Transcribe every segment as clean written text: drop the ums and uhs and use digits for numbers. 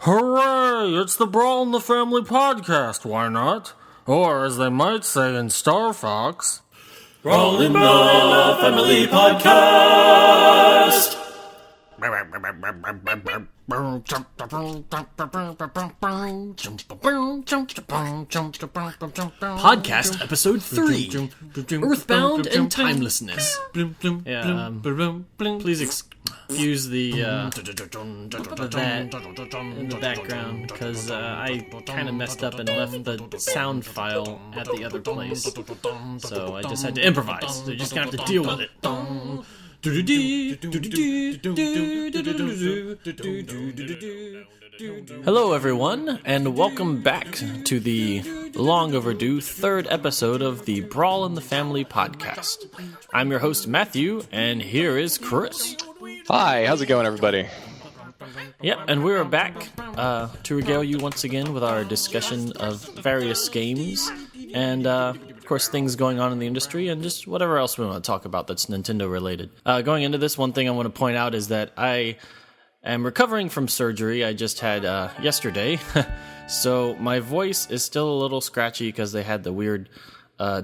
Hooray! It's the Brawl in the Family podcast, why not? Or, as they might say in Star Fox, Brawl in the Family podcast! Podcast episode 3, EarthBound and Timelessness. Please excuse the that in the background, because I kind of messed up and left the sound file at the other place, so I just had to improvise. So you're just gonna have to deal with it. Hello everyone, and welcome back to the long overdue third episode of the Brawl in the Family podcast. I'm your host Matthew, and here is Chris. Hi, how's it going everybody? Yep, and we're back to regale you once again with our discussion of various games and of course things going on in the industry and just whatever else we want to talk about that's Nintendo related. Going into this, one thing I want to point out is that I am recovering from surgery I just had yesterday, so my voice is still a little scratchy because they had the weird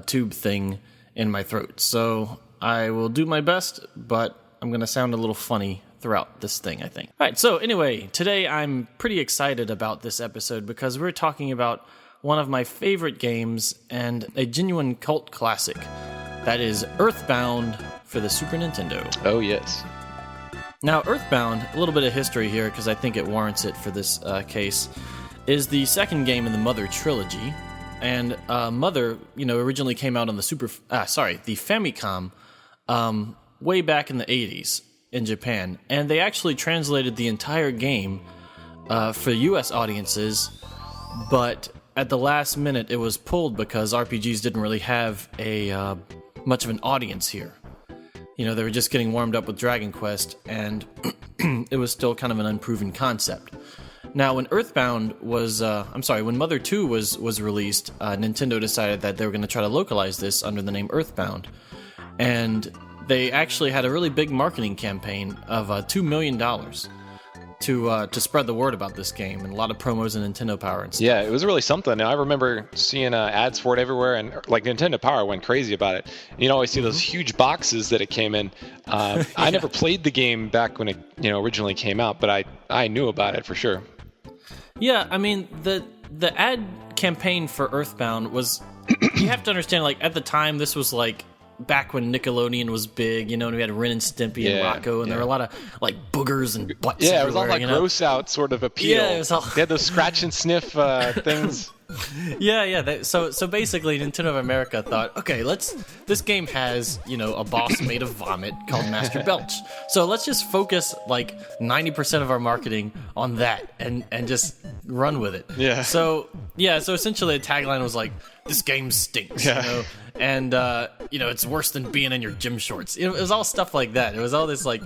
tube thing in my throat. So I will do my best, but I'm going to sound a little funny throughout this thing, I think. All right, so anyway, today I'm pretty excited about this episode because we're talking about one of my favorite games and a genuine cult classic. That is EarthBound for the Super Nintendo. Oh, yes. Now, EarthBound, a little bit of history here because I think it warrants it for this case, is the second game in the Mother trilogy. And Mother, originally came out on the the Famicom way back in the 80s in Japan. And they actually translated the entire game for US audiences, but at the last minute, it was pulled because RPGs didn't really have a much of an audience here. They were just getting warmed up with Dragon Quest, and it was still kind of an unproven concept. Now, when when Mother 2 was released, Nintendo decided that they were going to try to localize this under the name EarthBound. And they actually had a really big marketing campaign of $2 million to spread the word about this game, and a lot of promos and Nintendo Power and stuff. Yeah, it was really something. I remember seeing ads for it everywhere, and like Nintendo Power went crazy about it. You always see those huge boxes that it came in. I never played the game back when it originally came out, but I knew about it for sure. Yeah, I mean the ad campaign for EarthBound was you have to understand, like, at the time this was like back when Nickelodeon was big, and we had Ren and Stimpy and Rocco, and there were a lot of like boogers and butts. Yeah, it was all like gross out sort of appeal. Yeah, it was all... They had those scratch and sniff things. Yeah. So basically, Nintendo of America thought, okay, this game has a boss made of vomit called Master Belch. So let's just focus like 90% of our marketing on that and just run with it. Yeah. So essentially, the tagline was like, "This game stinks," and it's worse than being in your gym shorts. It was all stuff like that. It was all this like.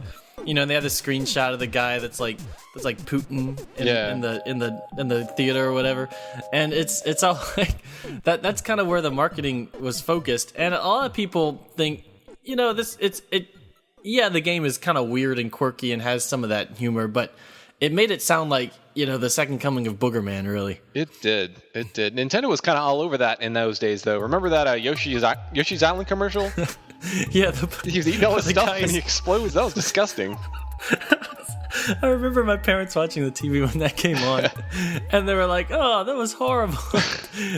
They had this screenshot of the guy that's like Putin in the theater or whatever, and it's all like that's kind of where the marketing was focused. And a lot of people think the game is kind of weird and quirky and has some of that humor, but it made it sound like the second coming of Booger Man, really. It did. Nintendo was kind of all over that in those days, though. Remember that Yoshi's Island commercial? Yeah, he was eating all his stuff and he explodes. That was disgusting. I remember my parents watching the TV when that came on, and they were like, "Oh, that was horrible."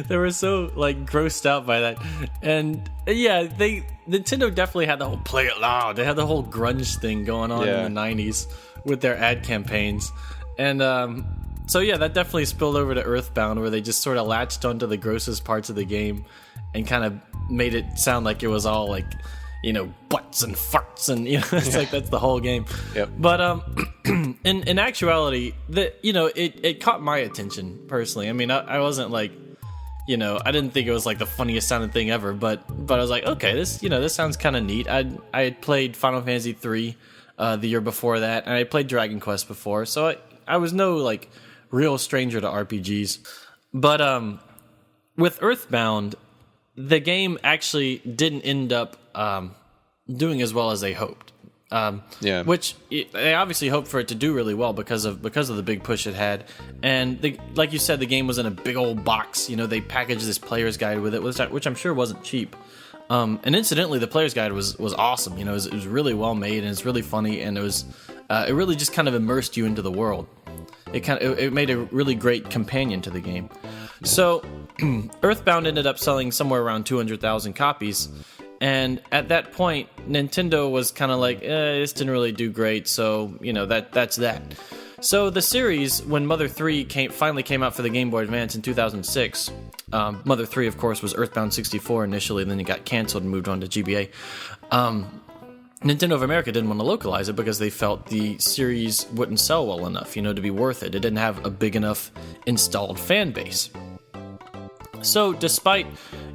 They were so like grossed out by that, and Nintendo definitely had the whole play it loud. They had the whole grunge thing going on in the '90s with their ad campaigns, and that definitely spilled over to EarthBound, where they just sort of latched onto the grossest parts of the game and kind of made it sound like it was all like butts and farts and it's like that's the whole game. Yep. But in actuality, it caught my attention personally. I mean, I wasn't like I didn't think it was like the funniest sounding thing ever, but I was like, okay, this sounds kind of neat. I had played Final Fantasy 3 the year before that, and I played Dragon Quest before, so I was no like real stranger to RPGs. But with EarthBound, the game actually didn't end up doing as well as they hoped. Which they obviously hoped for it to do really well because of the big push it had. And like you said, the game was in a big old box. They packaged this player's guide with it, which I'm sure wasn't cheap. And incidentally, the player's guide was awesome. It was really well made, and it's really funny, and it really just kind of immersed you into the world. It made a really great companion to the game. So EarthBound ended up selling somewhere around 200,000 copies. And at that point, Nintendo was kind of like, this didn't really do great, so, that's that. So the series, when Mother 3 finally came out for the Game Boy Advance in 2006, Mother 3, of course, was EarthBound 64 initially, and then it got canceled and moved on to GBA. Nintendo of America didn't want to localize it because they felt the series wouldn't sell well enough, to be worth it. It didn't have a big enough installed fan base. So, despite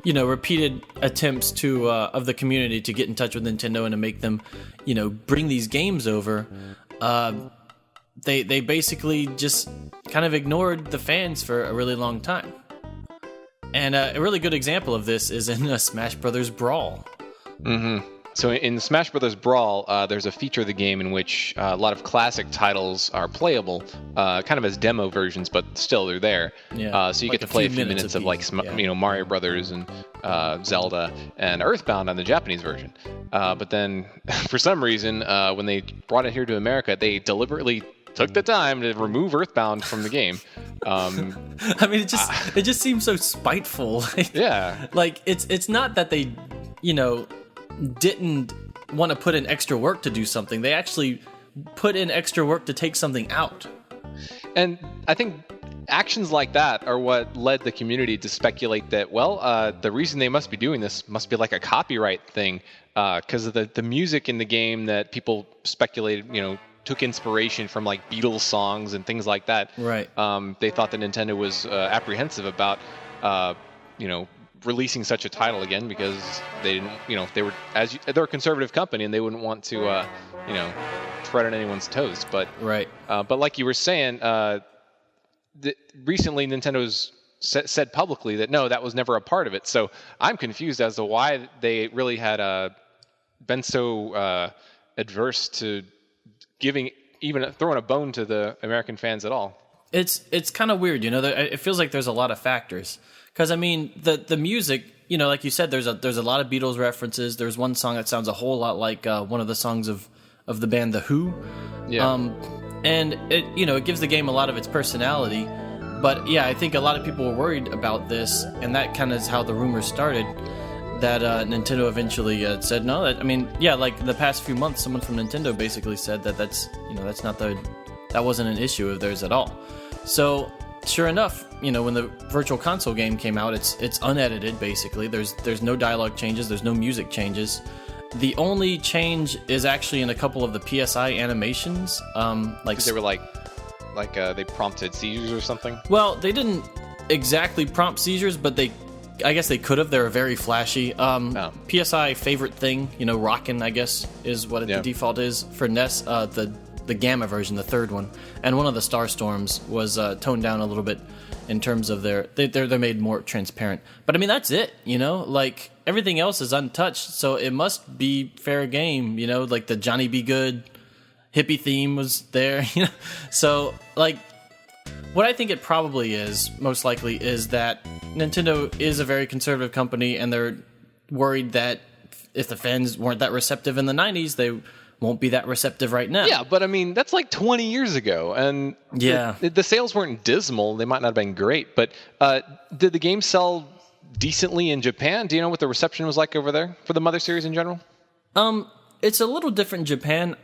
repeated attempts of the community to get in touch with Nintendo and to make them, bring these games over, they basically just kind of ignored the fans for a really long time. And a really good example of this is in Smash Brothers Brawl. Mm-hmm. So in Smash Brothers Brawl, there's a feature of the game in which a lot of classic titles are playable, kind of as demo versions, but still they're there. Yeah, so you get to play a few minutes of Mario Brothers and Zelda and EarthBound on the Japanese version. But then, for some reason, when they brought it here to America, they deliberately took the time to remove EarthBound from the game. It just seems so spiteful. Yeah. Like it's not that they, didn't want to put in extra work to do something. They actually put in extra work to take something out. And I think actions like that are what led the community to speculate that, the reason they must be doing this must be like a copyright thing, because of the music in the game that people speculated, took inspiration from like Beatles songs and things like that. Right. They thought that Nintendo was apprehensive about, releasing such a title again because they didn't, they were they're a conservative company and they wouldn't want to, tread on anyone's toes. But right. But like you were saying, recently Nintendo's said publicly that no, that was never a part of it. So I'm confused as to why they really had been so adverse to throwing a bone to the American fans at all. It's kind of weird, it feels like there's a lot of factors. Because, the music, like you said, there's a lot of Beatles references. There's one song that sounds a whole lot like one of the songs of the band The Who. Yeah. And it gives the game a lot of its personality. But, yeah, I think a lot of people were worried about this, and that kind of is how the rumors started, that Nintendo eventually said no. Like the past few months, someone from Nintendo basically said that that wasn't an issue of theirs at all. So... Sure enough, when the Virtual Console game came out, it's unedited basically. There's no dialogue changes, there's no music changes. The only change is actually in a couple of the PSI animations. They were they prompted seizures or something. Well, they didn't exactly prompt seizures, but I guess they could have. They were very flashy. PSI favorite thing, rockin', I guess, is what the default is for NES. The Gamma version, the third one, and one of the Star Storms was toned down a little bit in terms of they're made more transparent. But that's it, like everything else is untouched, so it must be fair game, like the Johnny Be Good hippie theme was there, So like what I think it probably is, most likely, is that Nintendo is a very conservative company, and they're worried that if the fans weren't that receptive in the 90s, they won't be that receptive right now. Yeah, but that's like 20 years ago, and the sales weren't dismal. They might not have been great, but did the game sell decently in Japan? Do you know what the reception was like over there for the Mother series in general? It's a little different in Japan.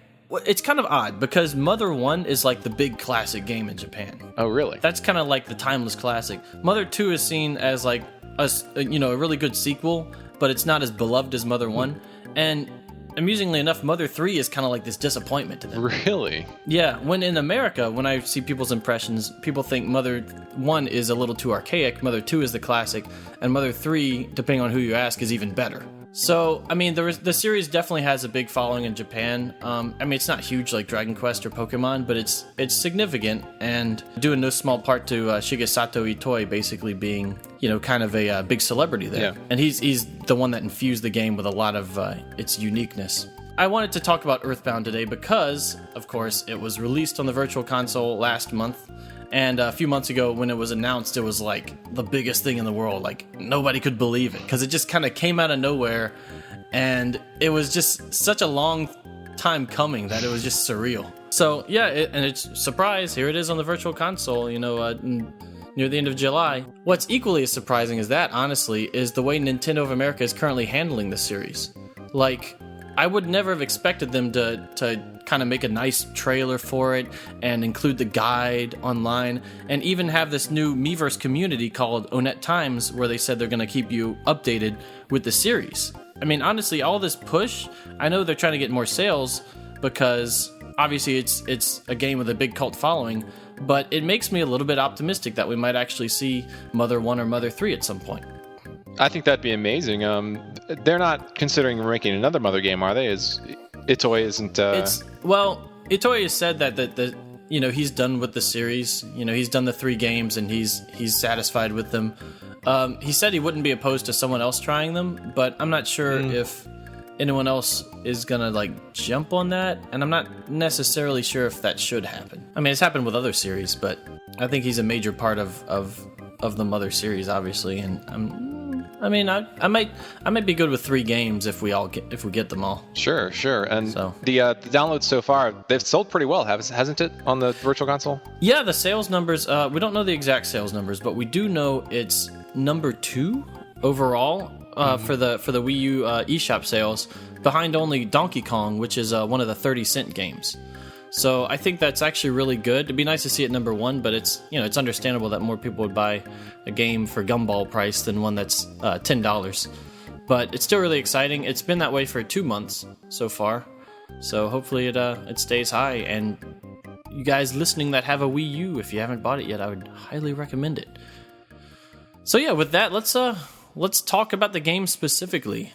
It's kind of odd because Mother 1 is like the big classic game in Japan. Oh, really? That's kind of like the timeless classic. Mother 2 is seen as like a really good sequel, but it's not as beloved as Mother 1. And amusingly enough, Mother 3 is kind of like this disappointment to them. Really? Yeah, when in America, when I see people's impressions, people think Mother 1 is a little too archaic, Mother 2 is the classic, and Mother 3, depending on who you ask, is even better. So, the series definitely has a big following in Japan. It's not huge like Dragon Quest or Pokemon, but it's significant, and due in no small part to Shigesato Itoi basically being, kind of a big celebrity there. Yeah. And he's the one that infused the game with a lot of its uniqueness. I wanted to talk about EarthBound today because, of course, it was released on the Virtual Console last month. And a few months ago, when it was announced, it was like the biggest thing in the world. Like, nobody could believe it because it just kind of came out of nowhere. And it was just such a long time coming that it was just surreal. So, yeah, and it's surprise. Here it is on the Virtual Console, near the end of July. What's equally as surprising as that, honestly, is the way Nintendo of America is currently handling this series. Like, I would never have expected them to kind of make a nice trailer for it and include the guide online and even have this new Miiverse community called Onet Times where they said they're going to keep you updated with the series. I mean, honestly, all this push, I know they're trying to get more sales because obviously it's a game with a big cult following, but it makes me a little bit optimistic that we might actually see Mother 1 or Mother 3 at some point. I think that'd be amazing. They're not considering making another Mother game, are they? Itoi isn't. Itoi has said that he's done with the series. He's done the 3 games and he's satisfied with them. He said he wouldn't be opposed to someone else trying them, but I'm not sure if anyone else is gonna jump on that, and I'm not necessarily sure if that should happen. I mean, it's happened with other series, but I think he's a major part of the Mother series, obviously, and I might be good with 3 games if we get them all. Sure. And the downloads so far, they've sold pretty well, hasn't it, on the Virtual Console? Yeah, the sales numbers. We don't know the exact sales numbers, but we do know it's number 2 overall for the Wii U eShop sales, behind only Donkey Kong, which is one of the 30-cent games. So I think that's actually really good. It'd be nice to see it number 1, but it's understandable that more people would buy a game for gumball price than one that's $10. But it's still really exciting. It's been that way for 2 months so far, so hopefully it stays high. And you guys listening that have a Wii U, if you haven't bought it yet, I would highly recommend it. So yeah, with that, let's talk about the game specifically.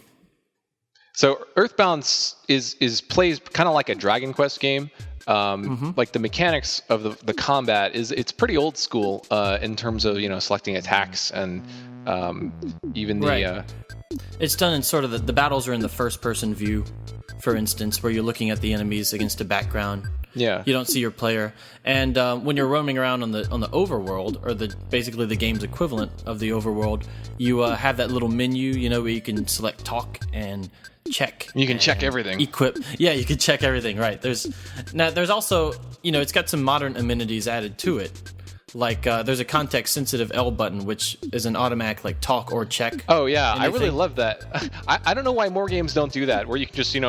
So EarthBound plays kind of like a Dragon Quest game. Like the mechanics of the combat it's pretty old school in terms of selecting attacks and even the right. It's done in sort of the battles are in the first person view, for instance, where you're looking at the enemies against a background. Yeah, you don't see your player, and when you're roaming around on the overworld, or basically the game's equivalent of the overworld, you have that little menu, where you can select talk and check. You can check everything. Equip. Yeah, you can check everything, right. There's also, it's got some modern amenities added to it. Like, there's a context-sensitive L button, which is an automatic, talk or check. Oh, yeah, anything. I really love that. I don't know why more games don't do that, where you can just, you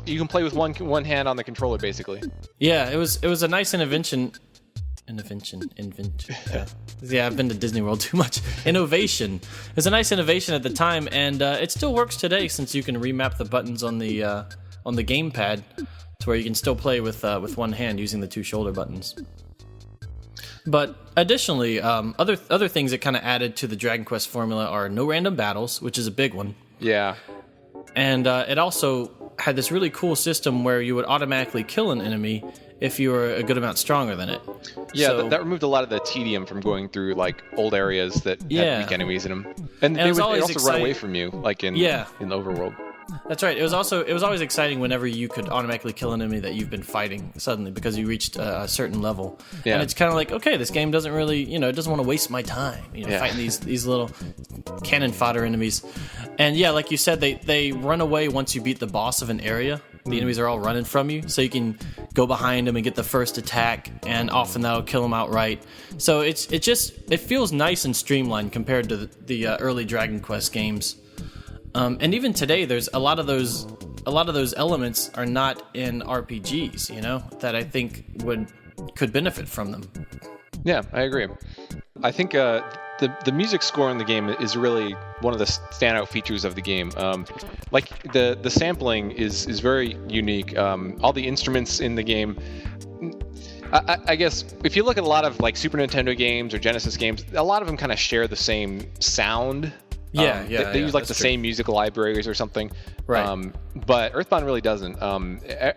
can play with one hand on the controller, basically. Yeah, it was a nice invention. Yeah, I've been to Disney World too much. Innovation. It's a nice innovation at the time, and it still works today since you can remap the buttons on the gamepad to where you can still play with one hand using the 2 shoulder buttons. But additionally, other things that kind of added to the Dragon Quest formula are no random battles, which is a big one. Yeah. And it also had this really cool system where you would automatically kill an enemy if you were a good amount stronger than it. Yeah, so, that removed a lot of the tedium from going through old areas that had weak enemies in them, and they would also run away from you, in the overworld. That's right. It was always exciting whenever you could automatically kill an enemy that you've been fighting suddenly because you reached a certain level. Yeah. And it's kind of like, okay, this game doesn't really, it doesn't want to waste my time, fighting these little cannon fodder enemies. And yeah, like you said, they run away once you beat the boss of an area. The enemies are all running from you, so you can go behind them and get the first attack, and often that'll kill them outright. So it feels nice and streamlined compared to the early Dragon Quest games. And even today, there's a lot of those elements are not in RPGs, that I think could benefit from them. Yeah, I agree. I think the music score in the game is really one of the standout features of the game. The sampling is very unique. All the instruments in the game. I guess if you look at a lot of Super Nintendo games or Genesis games, a lot of them kind of share the same sound. They use the same musical libraries or something. Right. But EarthBound really doesn't.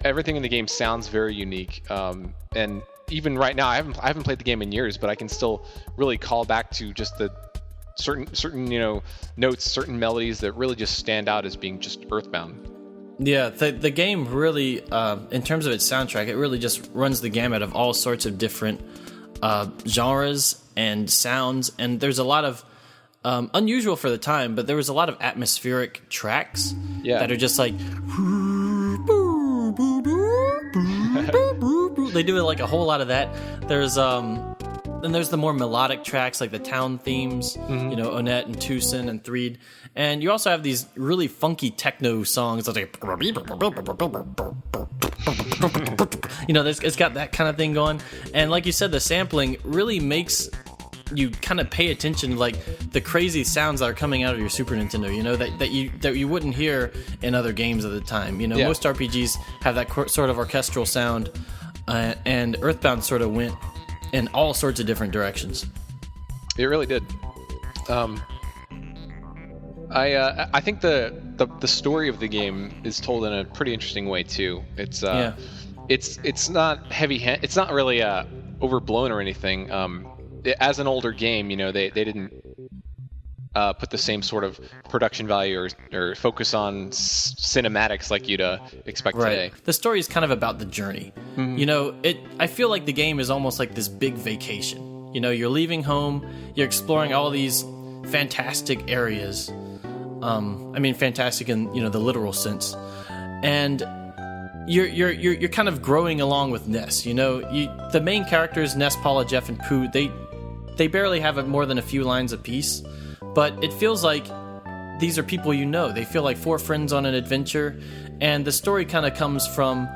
Everything in the game sounds very unique. And even right now, I haven't played the game in years, but I can still really call back to just the certain notes, certain melodies that really just stand out as being just EarthBound. Yeah, the game really, in terms of its soundtrack, it really just runs the gamut of all sorts of different genres and sounds, and there's a lot of unusual for the time, but there was a lot of atmospheric tracks that are just like they do like a whole lot of that. There's then there's the more melodic tracks like the town themes, you know, Onett and Tucson and Threed, and you also have these really funky techno songs that's like, you know, it's got that kind of thing going, and like you said, the sampling really makes you kind of pay attention to like the crazy sounds that are coming out of your Super Nintendo, you know, that you wouldn't hear in other games at the time. You know, most RPGs have that sort of orchestral sound, and EarthBound sort of went in all sorts of different directions. It really did. I think the story of the game is told in a pretty interesting way too. It's not it's not really overblown or anything. As an older game, you know, they didn't put the same sort of production value or focus on cinematics like you'd expect today. The story is kind of about the journey. You know, I feel like the game is almost like this big vacation. You know, you're leaving home, you're exploring all these fantastic areas. I mean, fantastic in, you know, the literal sense, and you're kind of growing along with Ness. You know, the main characters, Ness, Paula, Jeff, and Pooh, they barely have more than a few lines apiece, but it feels like these are people you know. They feel like four friends on an adventure, and the story kind of comes from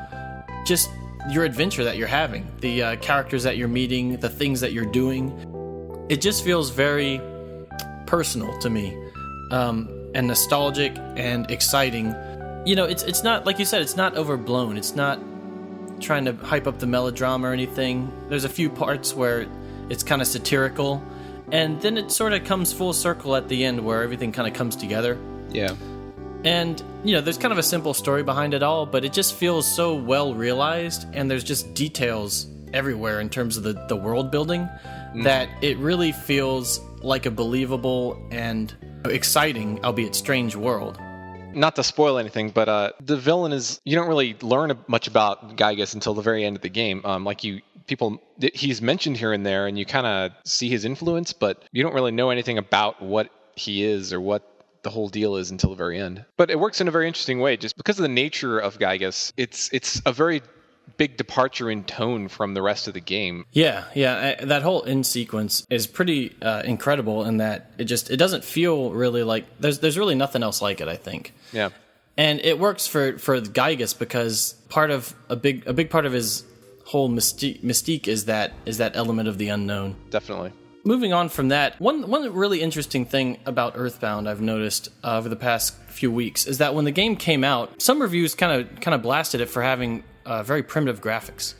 just your adventure that you're having, the characters that you're meeting, the things that you're doing. It just feels very personal to me, and nostalgic and exciting. You know, it's not, like you said, it's not overblown. It's not trying to hype up the melodrama or anything. There's a few parts where it's kind of satirical, and then it sort of comes full circle at the end where everything kind of comes together. Yeah. And, you know, there's kind of a simple story behind it all, but it just feels so well realized, and there's just details everywhere in terms of the world building that it really feels like a believable and exciting, albeit strange, world. Not to spoil anything, but the villain you don't really learn much about Gygas until the very end of the game. He's mentioned here and there, and you kind of see his influence, but you don't really know anything about what he is or what the whole deal is until the very end. But it works in a very interesting way, just because of the nature of Gygas. It's a very big departure in tone from the rest of the game. Yeah, that whole end sequence is pretty incredible in that it doesn't feel really like there's really nothing else like it, I think. Yeah. And it works for Gygas because a big part of his whole mystique is that element of the unknown. Definitely. Moving on from that, one really interesting thing about EarthBound I've noticed over the past few weeks is that when the game came out, some reviews kind of blasted it for having very primitive graphics.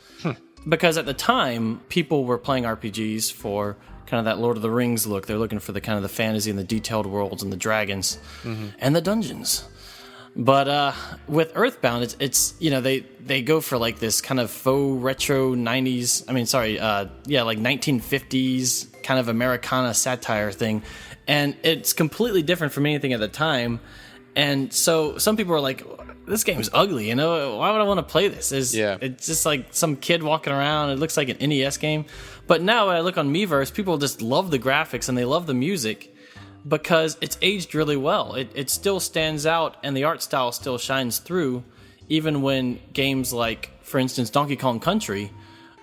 Because at the time, people were playing RPGs for kind of that Lord of the Rings look. They're looking for the kind of the fantasy and the detailed worlds and the dragons and the dungeons. But with EarthBound, it's you know, they go for like this kind of faux retro 90s, like 1950s kind of Americana satire thing. And it's completely different from anything at the time. And so some people are like, this game's ugly, you know? Why would I want to play this? It's just like some kid walking around. It looks like an NES game. But now when I look on Miiverse, people just love the graphics and they love the music because it's aged really well. It still stands out and the art style still shines through, even when games like, for instance, Donkey Kong Country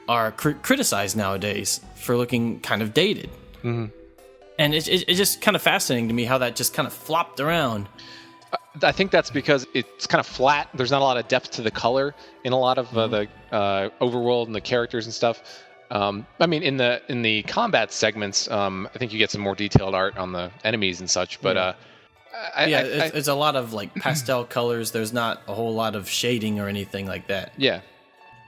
are criticized nowadays for looking kind of dated. And it's just kind of fascinating to me how that just kind of flopped around. I think that's because it's kind of flat. There's not a lot of depth to the color in a lot of the overworld and the characters and stuff. I mean, in the combat segments, I think you get some more detailed art on the enemies and such. But it's a lot of like pastel colors. There's not a whole lot of shading or anything like that. Yeah,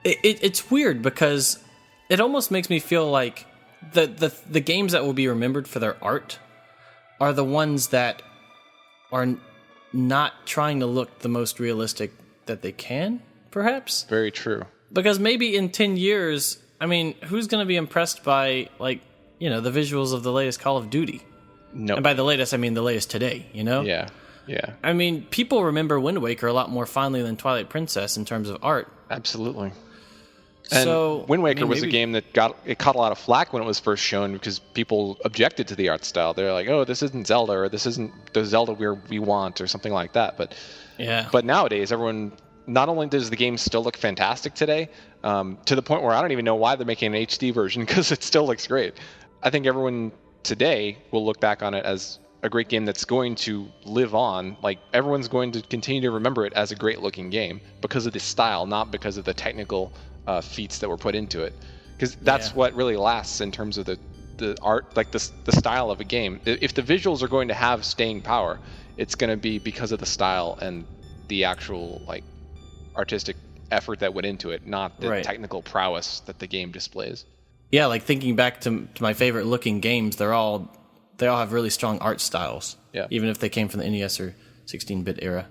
it's weird because it almost makes me feel like the games that will be remembered for their art are the ones that are not trying to look the most realistic that they can, perhaps. Very true. Because maybe in 10 years, I mean, who's going to be impressed by, like, you know, the visuals of the latest Call of Duty? No. And by the latest, I mean the latest today, you know? Yeah. Yeah. I mean, people remember Wind Waker a lot more fondly than Twilight Princess in terms of art. Absolutely. And So Wind Waker was a game that caught a lot of flack when it was first shown because people objected to the art style. They're like, "Oh, this isn't Zelda, or this isn't the Zelda we want," or something like that. But nowadays, everyone, not only does the game still look fantastic today, to the point where I don't even know why they're making an HD version because it still looks great. I think everyone today will look back on it as a great game that's going to live on. Like, everyone's going to continue to remember it as a great looking game because of the style, not because of the technical feats that were put into it, because that's what really lasts in terms of the art, like the style of a game. If the visuals are going to have staying power, it's going to be because of the style and the actual like artistic effort that went into it, not the technical prowess that the game displays. Yeah, like thinking back to my favorite looking games, they all have really strong art styles, even if they came from the NES or 16-bit era.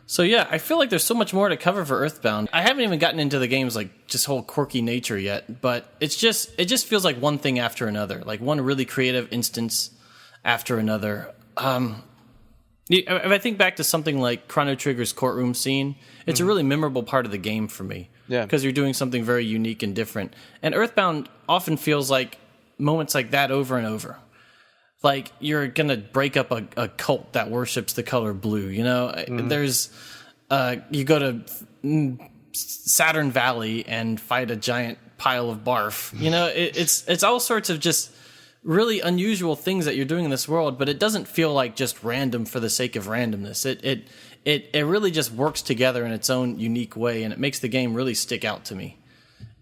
So yeah, I feel like there's so much more to cover for EarthBound. I haven't even gotten into the game's like just whole quirky nature yet, but it just feels like one thing after another, like one really creative instance after another. If I think back to something like Chrono Trigger's courtroom scene, it's a really memorable part of the game for me. Yeah, because you're doing something very unique and different. And EarthBound often feels like moments like that over and over. Like you're gonna break up a cult that worships the color blue. You know, there's you go to Saturn Valley and fight a giant pile of barf. You know, it's all sorts of just really unusual things that you're doing in this world, but it doesn't feel like just random for the sake of randomness. It really just works together in its own unique way, and it makes the game really stick out to me.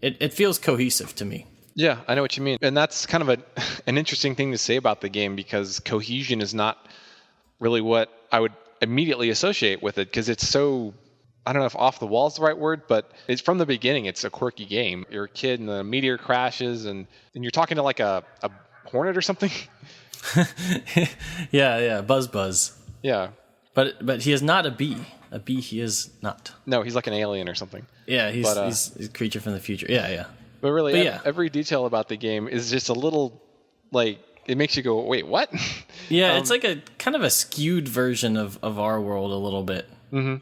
It feels cohesive to me. Yeah, I know what you mean. And that's kind of an interesting thing to say about the game, because cohesion is not really what I would immediately associate with it, because it's so, I don't know if off the wall is the right word, but it's from the beginning, it's a quirky game. You're a kid and the meteor crashes and you're talking to like a hornet or something. Yeah, Buzz. Yeah. But he is not a bee. A bee he is not. No, he's like an alien or something. Yeah, he's a creature from the future. Yeah. But really, every detail about the game is just a little, like, it makes you go, wait, what? Yeah, it's like a kind of a skewed version of our world a little bit. Mm-hmm.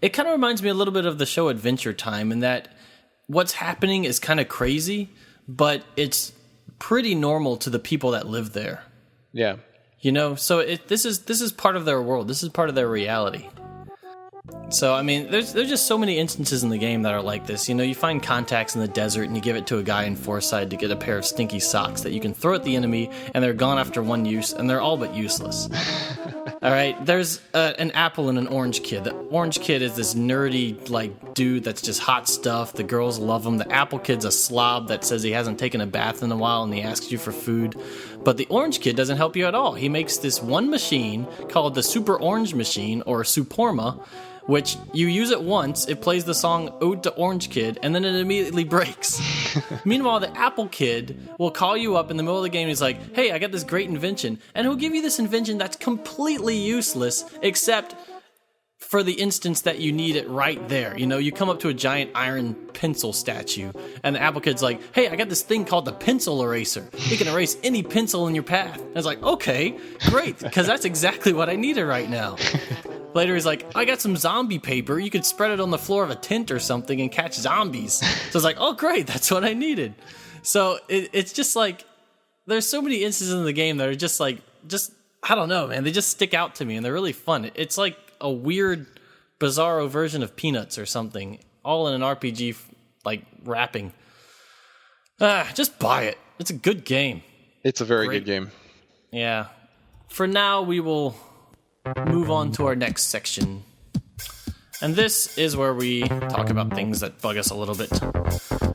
It kind of reminds me a little bit of the show Adventure Time, in that what's happening is kind of crazy, but it's pretty normal to the people that live there. Yeah. You know, so this is part of their world. This is part of their reality. So, I mean, there's just so many instances in the game that are like this. You know, you find contacts in the desert and you give it to a guy in Forsyth to get a pair of stinky socks that you can throw at the enemy, and they're gone after one use, and they're all but useless. All right, there's an apple and an orange kid. The orange kid is this nerdy, like, dude that's just hot stuff. The girls love him. The apple kid's a slob that says he hasn't taken a bath in a while and he asks you for food. But the orange kid doesn't help you at all. He makes this one machine called the Super Orange Machine, or Suporma, which you use it once, it plays the song Ode to Orange Kid, and then it immediately breaks. Meanwhile, the Apple Kid will call you up in the middle of the game and he's like, hey, I got this great invention. And he'll give you this invention that's completely useless, except for the instance that you need it right there. You know, you come up to a giant iron pencil statue, and the Apple Kid's like, hey, I got this thing called the pencil eraser. It can erase any pencil in your path. And it's like, okay, great, because that's exactly what I needed right now. Later, he's like, I got some zombie paper. You could spread it on the floor of a tent or something and catch zombies. So it's like, oh, great, that's what I needed. So it's just like, there's so many instances in the game that are just like, I don't know, man. They just stick out to me, and they're really fun. It's like a weird, bizarro version of Peanuts or something, all in an RPG, like, wrapping. Just buy it. It's a good game. It's a very good game. Yeah. For now, we will move on to our next section. And this is where we talk about things that bug us a little bit.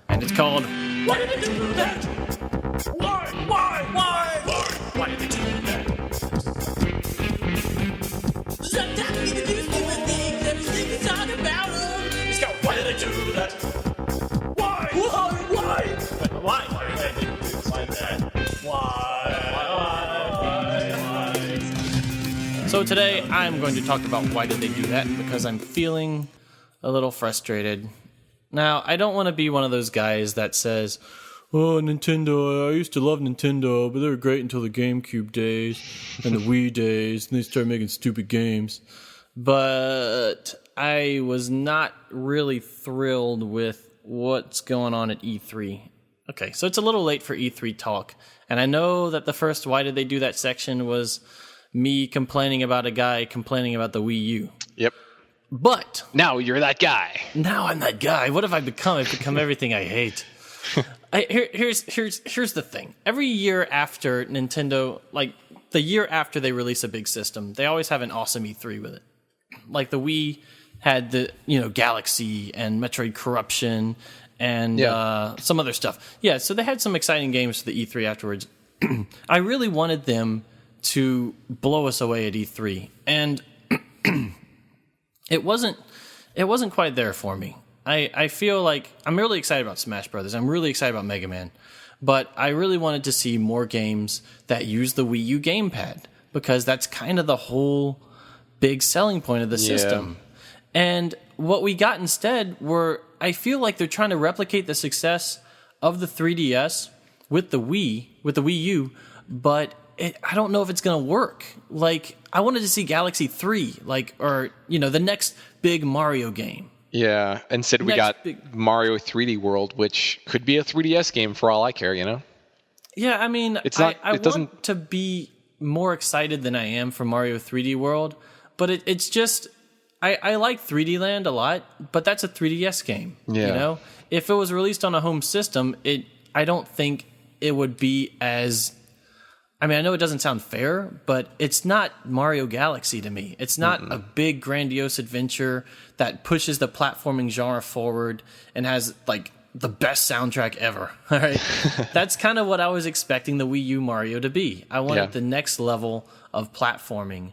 And it's called, Why did it do that? Why? Why did it do that? Sometimes we do stupid things, everything we talk about them. It's called, why did it do that? Why? Why did they do things like that? Why? So today, I'm going to talk about why did they do that, because I'm feeling a little frustrated. Now, I don't want to be one of those guys that says, oh, Nintendo, I used to love Nintendo, but they were great until the GameCube days and the Wii days, and they started making stupid games. But I was not really thrilled with what's going on at E3. Okay, so it's a little late for E3 talk, and I know that the first Why Did They Do That section was me complaining about a guy complaining about the Wii U. Yep. But now you're that guy. Now I'm that guy. What have I become? I've become everything I hate. Here's the thing. Every year after Nintendo, like the year after they release a big system, they always have an awesome E3 with it. Like the Wii had the Galaxy and Metroid Corruption and some other stuff. Yeah, so they had some exciting games for the E3 afterwards. I really wanted them to blow us away at E3, and it wasn't quite there for me. I feel like I'm really excited about Smash Brothers. I'm really excited about Mega Man, but I really wanted to see more games that use the Wii U gamepad, because that's kind of the whole big selling point of the system. And what we got instead were, I feel like they're trying to replicate the success of the 3DS with the Wii U, but I don't know if it's going to work. Like, I wanted to see Galaxy 3, or the next big Mario game. Yeah, instead we got Mario 3D World, which could be a 3DS game for all I care, Yeah, I mean, I want to be more excited than I am for Mario 3D World, but it's just, I like 3D Land a lot, but that's a 3DS game. Yeah. If it was released on a home system, I don't think it would be as... I mean, I know it doesn't sound fair, but it's not Mario Galaxy to me. It's not a big, grandiose adventure that pushes the platforming genre forward and has, the best soundtrack ever. All right? That's kind of what I was expecting the Wii U Mario to be. I wanted the next level of platforming.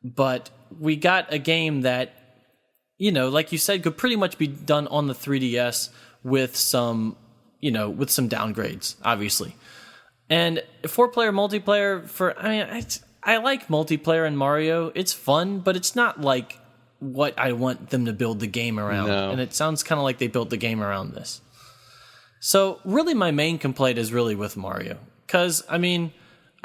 But we got a game that, like you said, could pretty much be done on the 3DS with some downgrades, obviously. And 4-player multiplayer I like multiplayer in Mario. It's fun, but it's not like what I want them to build the game around. No. And it sounds kind of like they built the game around this. So really my main complaint is really with Mario. Because, I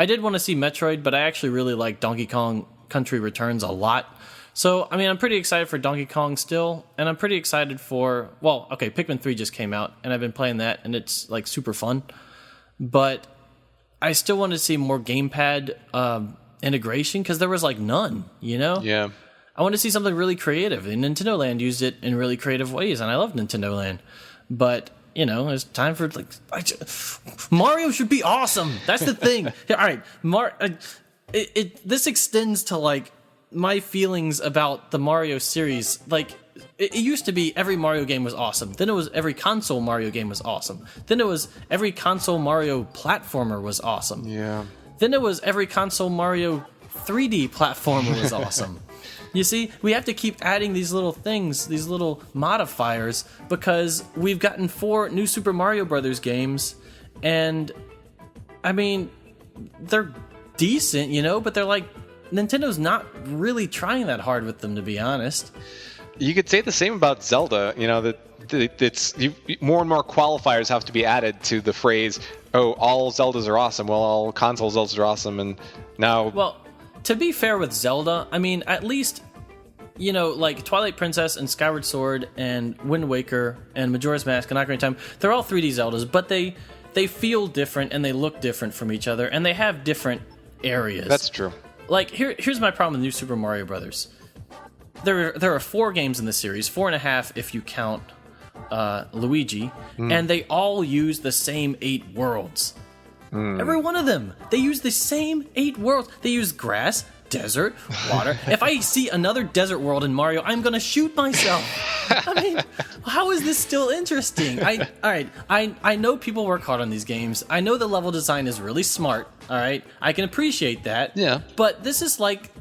did want to see Metroid, but I actually really like Donkey Kong Country Returns a lot. So, I'm pretty excited for Donkey Kong still, and I'm pretty excited for... Well, okay, Pikmin 3 just came out, and I've been playing that, and it's, super fun. But I still want to see more gamepad integration, because there was, none, Yeah. I want to see something really creative, and Nintendo Land used it in really creative ways, and I love Nintendo Land. But... it's time for Mario should be awesome. That's the thing. All right, this extends to my feelings about the Mario series. It used to be every Mario game was awesome. Then it was every console Mario game was awesome. Then it was every console Mario platformer was awesome. Yeah. Then it was every console Mario 3D platformer was awesome. You see, we have to keep adding these little things, these little modifiers, because we've gotten 4 new Super Mario Brothers games, and, they're decent, but they're Nintendo's not really trying that hard with them, to be honest. You could say the same about Zelda, more and more qualifiers have to be added to the phrase, all Zeldas are awesome, well, all console Zeldas are awesome, and now... Well, to be fair with Zelda, at least, Twilight Princess and Skyward Sword and Wind Waker and Majora's Mask and Ocarina of Time, they're all 3D Zeldas, but they feel different and they look different from each other, and they have different areas. That's true. Here's my problem with New Super Mario Brothers. There are 4 games in the series, 4.5 if you count Luigi, and they all use the same 8 worlds. Every one of them. They use the same 8 worlds. They use grass, desert, water. If I see another desert world in Mario, I'm going to shoot myself. How is this still interesting? I know people work hard on these games. I know the level design is really smart. All right, I can appreciate that. Yeah. But this is like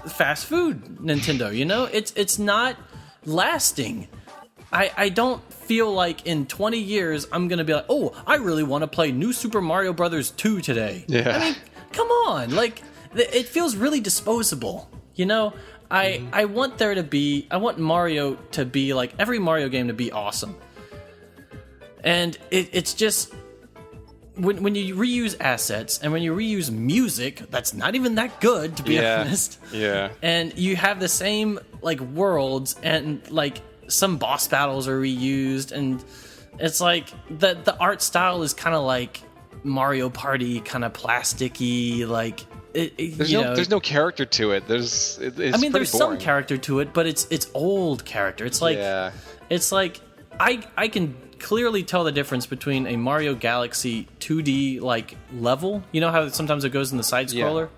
fast food, Nintendo. It's not lasting. I don't feel like in 20 years I'm going to be like, I really want to play New Super Mario Brothers 2 today. Yeah. Come on. It feels really disposable. I want Mario to be every Mario game to be awesome. And it's just when you reuse assets and when you reuse music, that's not even that good, to be honest. Yeah. And you have the same like worlds, and like some boss battles are reused, and it's like the art style is kind of like Mario Party, kind of plasticky, like there's no character to it. It's there's some character to it, but it's old character. It's like it's like I can clearly tell the difference between a Mario Galaxy 2D like level, you know how sometimes it goes in the side scroller,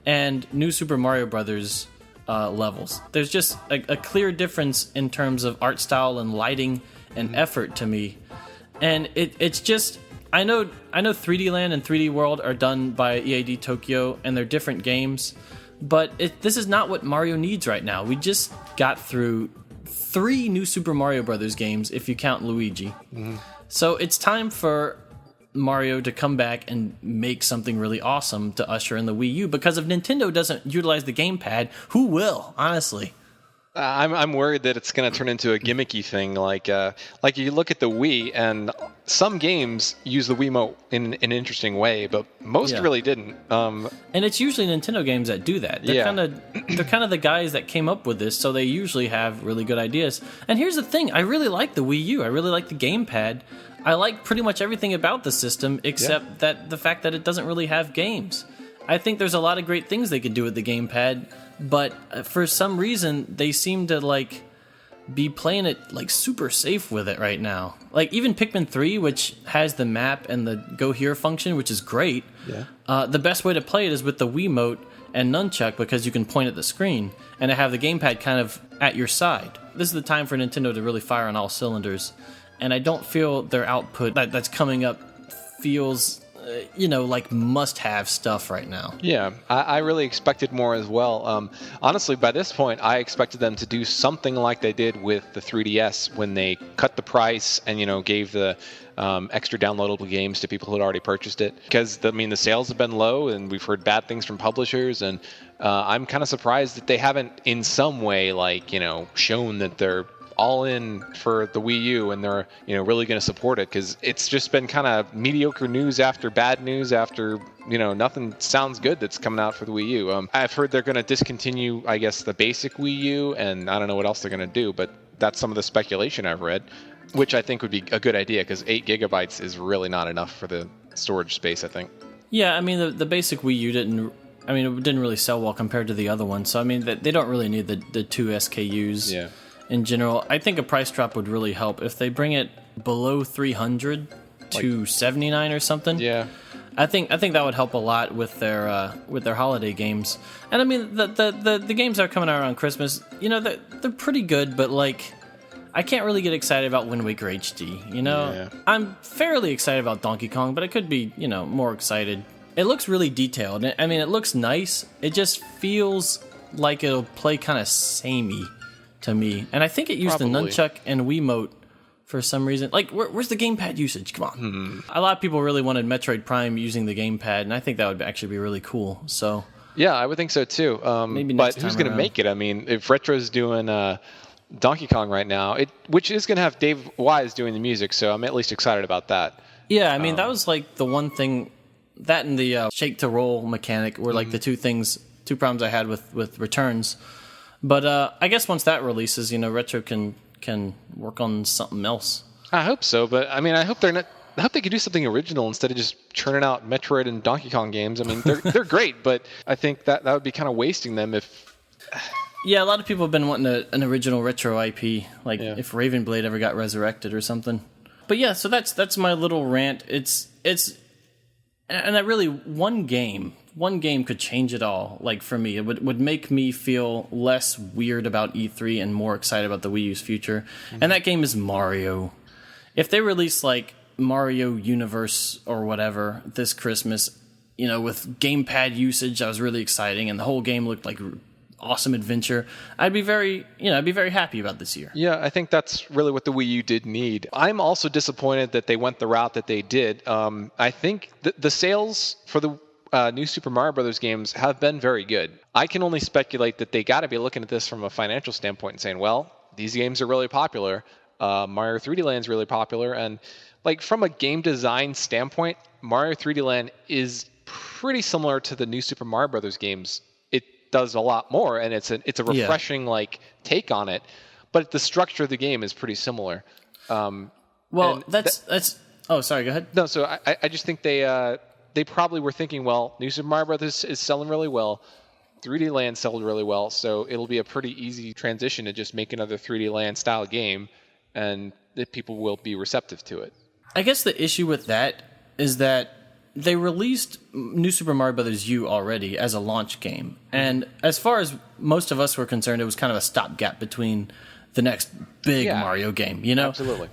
and New Super Mario Brothers levels. There's just a clear difference in terms of art style and lighting and effort to me, and it's just I know 3D Land and 3D World are done by EAD Tokyo and they're different games, but this is not what Mario needs right now. We just got through 3 New Super Mario Brothers games, if you count Luigi. So it's time for Mario to come back and make something really awesome to usher in the Wii U, because if Nintendo doesn't utilize the gamepad, who will, honestly? I'm worried that it's going to turn into a gimmicky thing. Like you look at the Wii, and some games use the Wiimote in an interesting way, but most really didn't. And it's usually Nintendo games that do that. They're kind of the guys that came up with this, so they usually have really good ideas. And here's the thing: I really like the Wii U. I really like the gamepad. I like pretty much everything about the system, except that the fact that it doesn't really have games. I think there's a lot of great things they could do with the gamepad, but for some reason they seem to like be playing it like super safe with it right now. Like even Pikmin 3, which has the map and the go here function, which is great. The best way to play it is with the Wiimote and nunchuck, because you can point at the screen and have the gamepad kind of at your side. This is the time for Nintendo to really fire on all cylinders, and I don't feel their output that's coming up feels like must-have stuff right now. Yeah, I really expected more as well. Honestly, by this point, I expected them to do something like they did with the 3DS when they cut the price and, gave the extra downloadable games to people who had already purchased it. Because, the sales have been low, and we've heard bad things from publishers, and I'm kind of surprised that they haven't in some way, shown that they're all in for the Wii U and they're really going to support it, because it's just been kind of mediocre news after bad news after nothing sounds good that's coming out for the Wii U. I've heard they're going to discontinue, I guess, the basic Wii U, and I don't know what else they're going to do, but that's some of the speculation I've read, which I think would be a good idea, because 8 gigabytes is really not enough for the storage space, I think. Yeah, the basic Wii U didn't really sell well compared to the other one, so they don't really need the 2 SKUs. Yeah. In general, I think a price drop would really help if they bring it below 300 to 79 or something. Yeah, I think that would help a lot with their holiday games. And the games that are coming out around Christmas, they're pretty good, but I can't really get excited about Wind Waker HD. Yeah. I'm fairly excited about Donkey Kong, but I could be more excited. It looks really detailed. It looks nice. It just feels like it'll play kind of samey to me, and I think it used the nunchuck and Wiimote for some reason. Where's the gamepad usage? Come on. A lot of people really wanted Metroid Prime using the gamepad, and I think that would actually be really cool. So yeah, I would think so too. Maybe next but who's going to make it? If Retro's doing Donkey Kong right now, which is going to have Dave Wise doing the music, so I'm at least excited about that. Yeah, that was the one thing, that and the shake to roll mechanic were the two problems I had with Returns. But I guess once that releases, Retro can work on something else. I hope so, but I hope they're not. I hope they can do something original instead of just churning out Metroid and Donkey Kong games. They're great, but I think that would be kind of wasting them if. Yeah, a lot of people have been wanting an original Retro IP, if Raven Blade ever got resurrected or something. But yeah, so that's my little rant. It's and that really one game could change it all. For me, it would make me feel less weird about E3 and more excited about the Wii U's future. Mm-hmm. And that game is Mario. If they release Mario Universe or whatever this Christmas, with gamepad usage, that was really exciting, and the whole game looked like awesome adventure, I'd be very happy about this year. Yeah, I think that's really what the Wii U did need. I'm also disappointed that they went the route that they did. I think the sales for the New Super Mario Brothers games have been very good. I can only speculate that they got to be looking at this from a financial standpoint and saying, well, these games are really popular. Mario 3D Land's really popular, and like from a game design standpoint, Mario 3D Land is pretty similar to the new Super Mario Brothers games. It does a lot more, and it's a refreshing like take on it. But the structure of the game is pretty similar. Well, that's. Oh, sorry. Go ahead. No, so I just think they probably were thinking, well, New Super Mario Brothers is selling really well. 3D Land sold really well, so it'll be a pretty easy transition to just make another 3D Land style game, and that people will be receptive to it. I guess the issue with that is that they released New Super Mario Bros. U already as a launch game, and as far as most of us were concerned, it was kind of a stopgap between the next big Mario game, you know? Absolutely.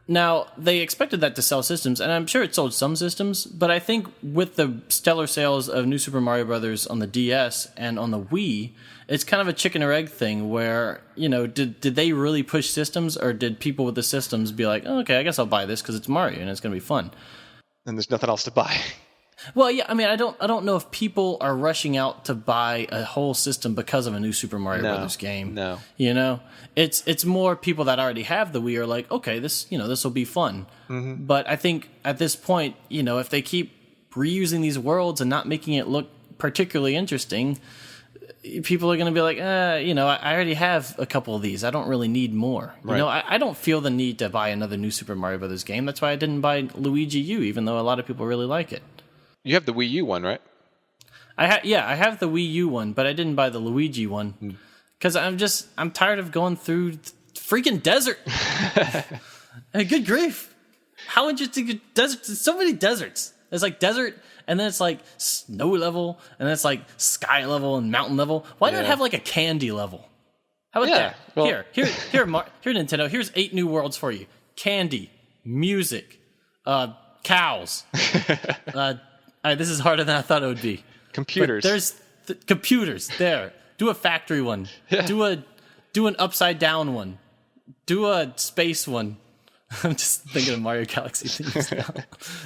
Now, they expected that to sell systems, and I'm sure it sold some systems, but I think with the stellar sales of New Super Mario Bros. On the DS and on the Wii, it's kind of a chicken or egg thing where, you know, did they really push systems, or did people with the systems be like, oh, okay, I guess I'll buy this because it's Mario and it's going to be fun? And there's nothing else to buy. Well, yeah, I mean, I don't know if people are rushing out to buy a whole system because of a new Super Mario Brothers game. No. You know? It's more people that already have the Wii are like, okay, this will be fun. Mm-hmm. But I think at this point, you know, if they keep reusing these worlds and not making it look particularly interesting, people are going to be like, you know, I already have a couple of these. I don't really need more. Right. You know, I don't feel the need to buy another new Super Mario Brothers game. That's why I didn't buy Luigi U, even though a lot of people really like it. You have the Wii U one, right? I have the Wii U one, but I didn't buy the Luigi one because I'm tired of going through the freaking desert. Hey, good grief! How interesting are deserts? There's so many deserts. There's like desert, and then it's like snow level, and then it's like sky level and mountain level. Why not have like a candy level? How about that? Well, here, Nintendo. Here's 8 new worlds for you: candy, music, cows. This is harder than I thought it would be. Computers. But there's computers there. Do a factory one. Yeah. Do an upside down one. Do a space one. I'm just thinking of Mario Galaxy things now.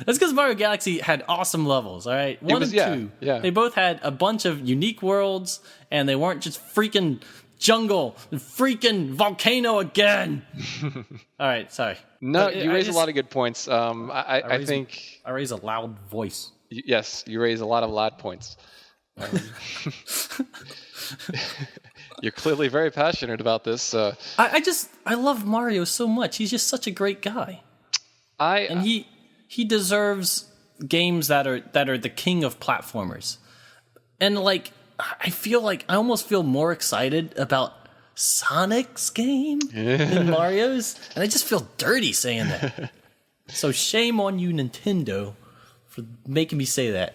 That's because Mario Galaxy had awesome levels, all right? 1 and 2. Yeah. They both had a bunch of unique worlds, and they weren't just freaking jungle and freaking volcano again. All right, sorry. No, you raise a lot of good points. I think I raise a loud voice. Yes, you raise a lot of loud points. You're clearly very passionate about this. I love Mario so much. He's just such a great guy. And he deserves games that are the king of platformers. And like I almost feel more excited about Sonic's game than Mario's, and I just feel dirty saying that. So shame on you, Nintendo, for making me say that.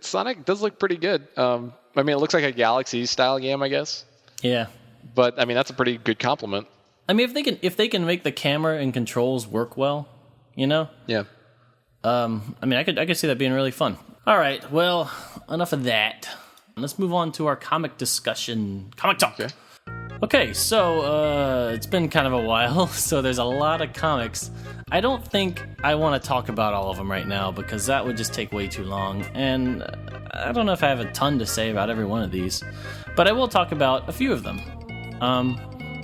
Sonic does look pretty good. I mean, it looks like a Galaxy-style game, I guess. Yeah. But I mean, that's a pretty good compliment. I mean, if they can make the camera and controls work well, you know. Yeah. I mean, I could see that being really fun. All right. Well, enough of that. Let's move on to our comic discussion. Comic talk. Okay, so it's been kind of a while, so there's a lot of comics. I don't think I want to talk about all of them right now because that would just take way too long, and I don't know if I have a ton to say about every one of these, but I will talk about a few of them.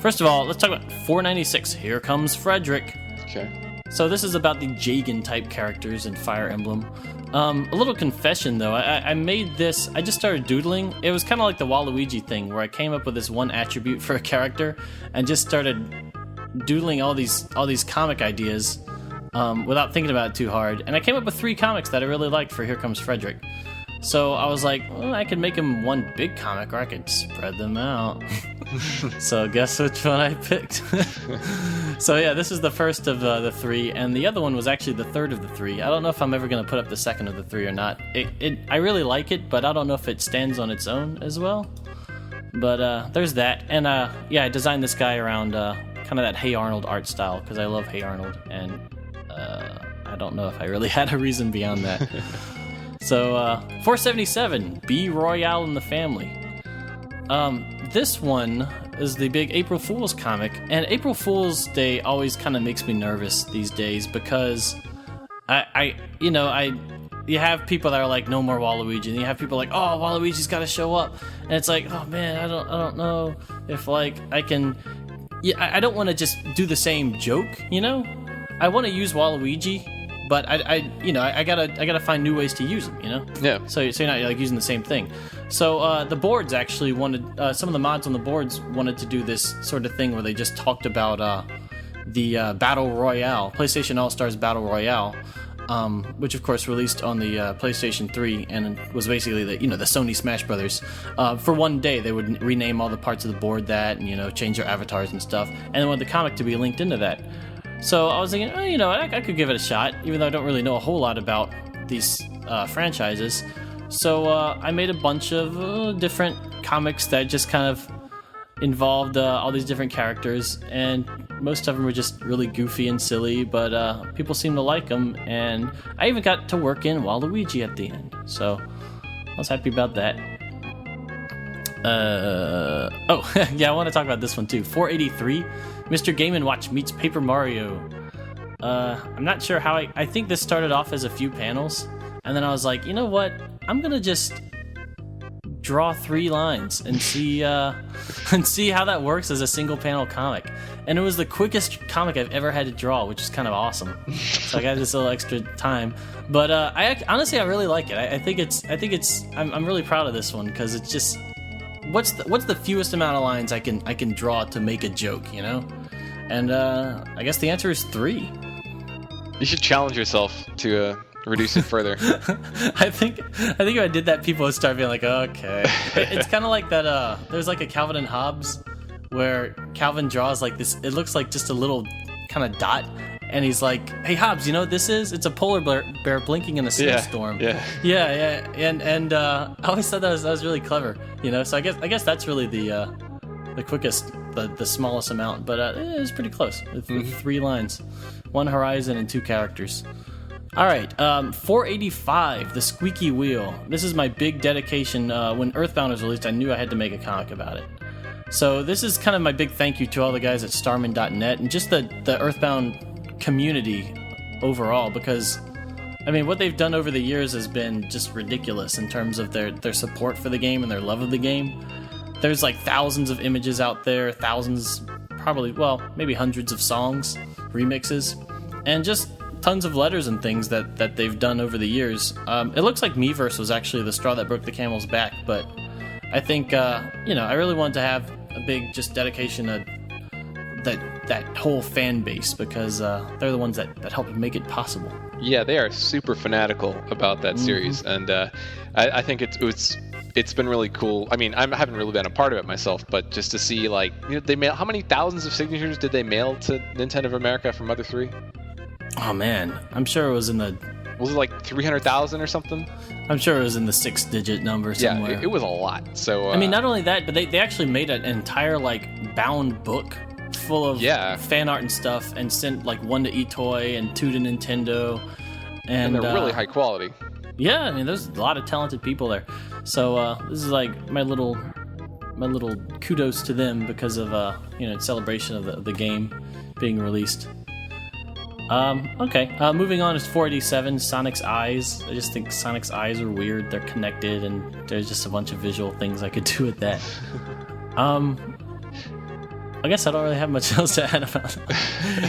First of all, let's talk about 496. Here Comes Frederick. Okay. So this is about the Jagan-type characters in Fire Emblem. A little confession, though. I made this... I just started doodling. It was kind of like the Waluigi thing, where I came up with this one attribute for a character and just started doodling all these comic ideas without thinking about it too hard. And I came up with 3 comics that I really liked for Here Comes Frederick. So I was like, well, I could make him one big comic, or I could spread them out. So guess which one I picked? So yeah, this is the first of the 3, and the other one was actually the third of the 3. I don't know if I'm ever going to put up the second of the 3 or not. I really like it, but I don't know if it stands on its own as well. But there's that. And yeah, I designed this guy around kind of that Hey Arnold art style, because I love Hey Arnold, and I don't know if I really had a reason beyond that. So, 477, B. Royale and the Family. This one is the big April Fool's comic, and April Fool's Day always kind of makes me nervous these days because you have people that are like, no more Waluigi, and you have people like, oh, Waluigi's got to show up, and it's like, oh man, I don't know if like I can, I don't want to just do the same joke, you know. I want to use Waluigi, but I gotta find new ways to use them, you know? Yeah. So you're not like using the same thing. So the boards actually wanted, some of the mods on the boards wanted to do this sort of thing where they just talked about the Battle Royale, PlayStation All-Stars Battle Royale, which of course released on the PlayStation 3 and was basically the Sony Smash Brothers. For one day they would rename all the parts of the board that and change their avatars and stuff, and they wanted the comic to be linked into that. So I was thinking, I could give it a shot, even though I don't really know a whole lot about these franchises. So I made a bunch of different comics that just kind of involved all these different characters, and most of them were just really goofy and silly, but people seemed to like them, and I even got to work in Waluigi at the end, so I was happy about that. Yeah, I want to talk about this one too. 483, Mr. Game & Watch meets Paper Mario. I'm not sure how I think this started off as a few panels, and then I was like, you know what, I'm gonna just draw 3 lines and see how that works as a single panel comic. And it was the quickest comic I've ever had to draw, which is kind of awesome. So I got this little extra time, but honestly I really like it. I think it's I'm really proud of this one because it's just what's the fewest amount of lines I can draw to make a joke, And I guess the answer is 3. You should challenge yourself to reduce it further. I think if I did that, people would start being like, okay. It's kind of like that. There's like a Calvin and Hobbes where Calvin draws like this. It looks like just a little kind of dot, and he's like, "Hey Hobbes, you know what this is? It's a polar bear blinking in a snowstorm." Yeah. And I always thought that was really clever. So I guess that's really the quickest, the smallest amount, but it was pretty close with 3 lines, 1 horizon and 2 characters. All right, 485, The Squeaky Wheel. This is my big dedication. When EarthBound was released, I knew I had to make a comic about it. So this is kind of my big thank you to all the guys at Starman.net and just the EarthBound community overall, because, what they've done over the years has been just ridiculous in terms of their support for the game and their love of the game. There's like thousands of images out there, thousands, probably, well, maybe hundreds of songs, remixes, and just tons of letters and things that they've done over the years. It looks like Miiverse was actually the straw that broke the camel's back, but I think, I really wanted to have a big just dedication to that whole fan base, because they're the ones that helped make it possible. Yeah, they are super fanatical about that series, and I think it's been really cool. I haven't really been a part of it myself, but just to see, they mail, how many thousands of signatures did they mail to Nintendo of America from Mother 3? Oh man, I'm sure it was in the... Was it like 300,000 or something? I'm sure it was in the 6-digit number somewhere. Yeah, it was a lot. So not only that, but they actually made an entire bound book full of fan art and stuff, and sent 1 to Etoy and 2 to Nintendo, and they're really high quality. Yeah, there's a lot of talented people there. So this is my little kudos to them because of celebration of the game being released. Okay, moving on is 487, Sonic's Eyes. I just think Sonic's eyes are weird. They're connected, and there's just a bunch of visual things I could do with that. I guess I don't really have much else to add about them.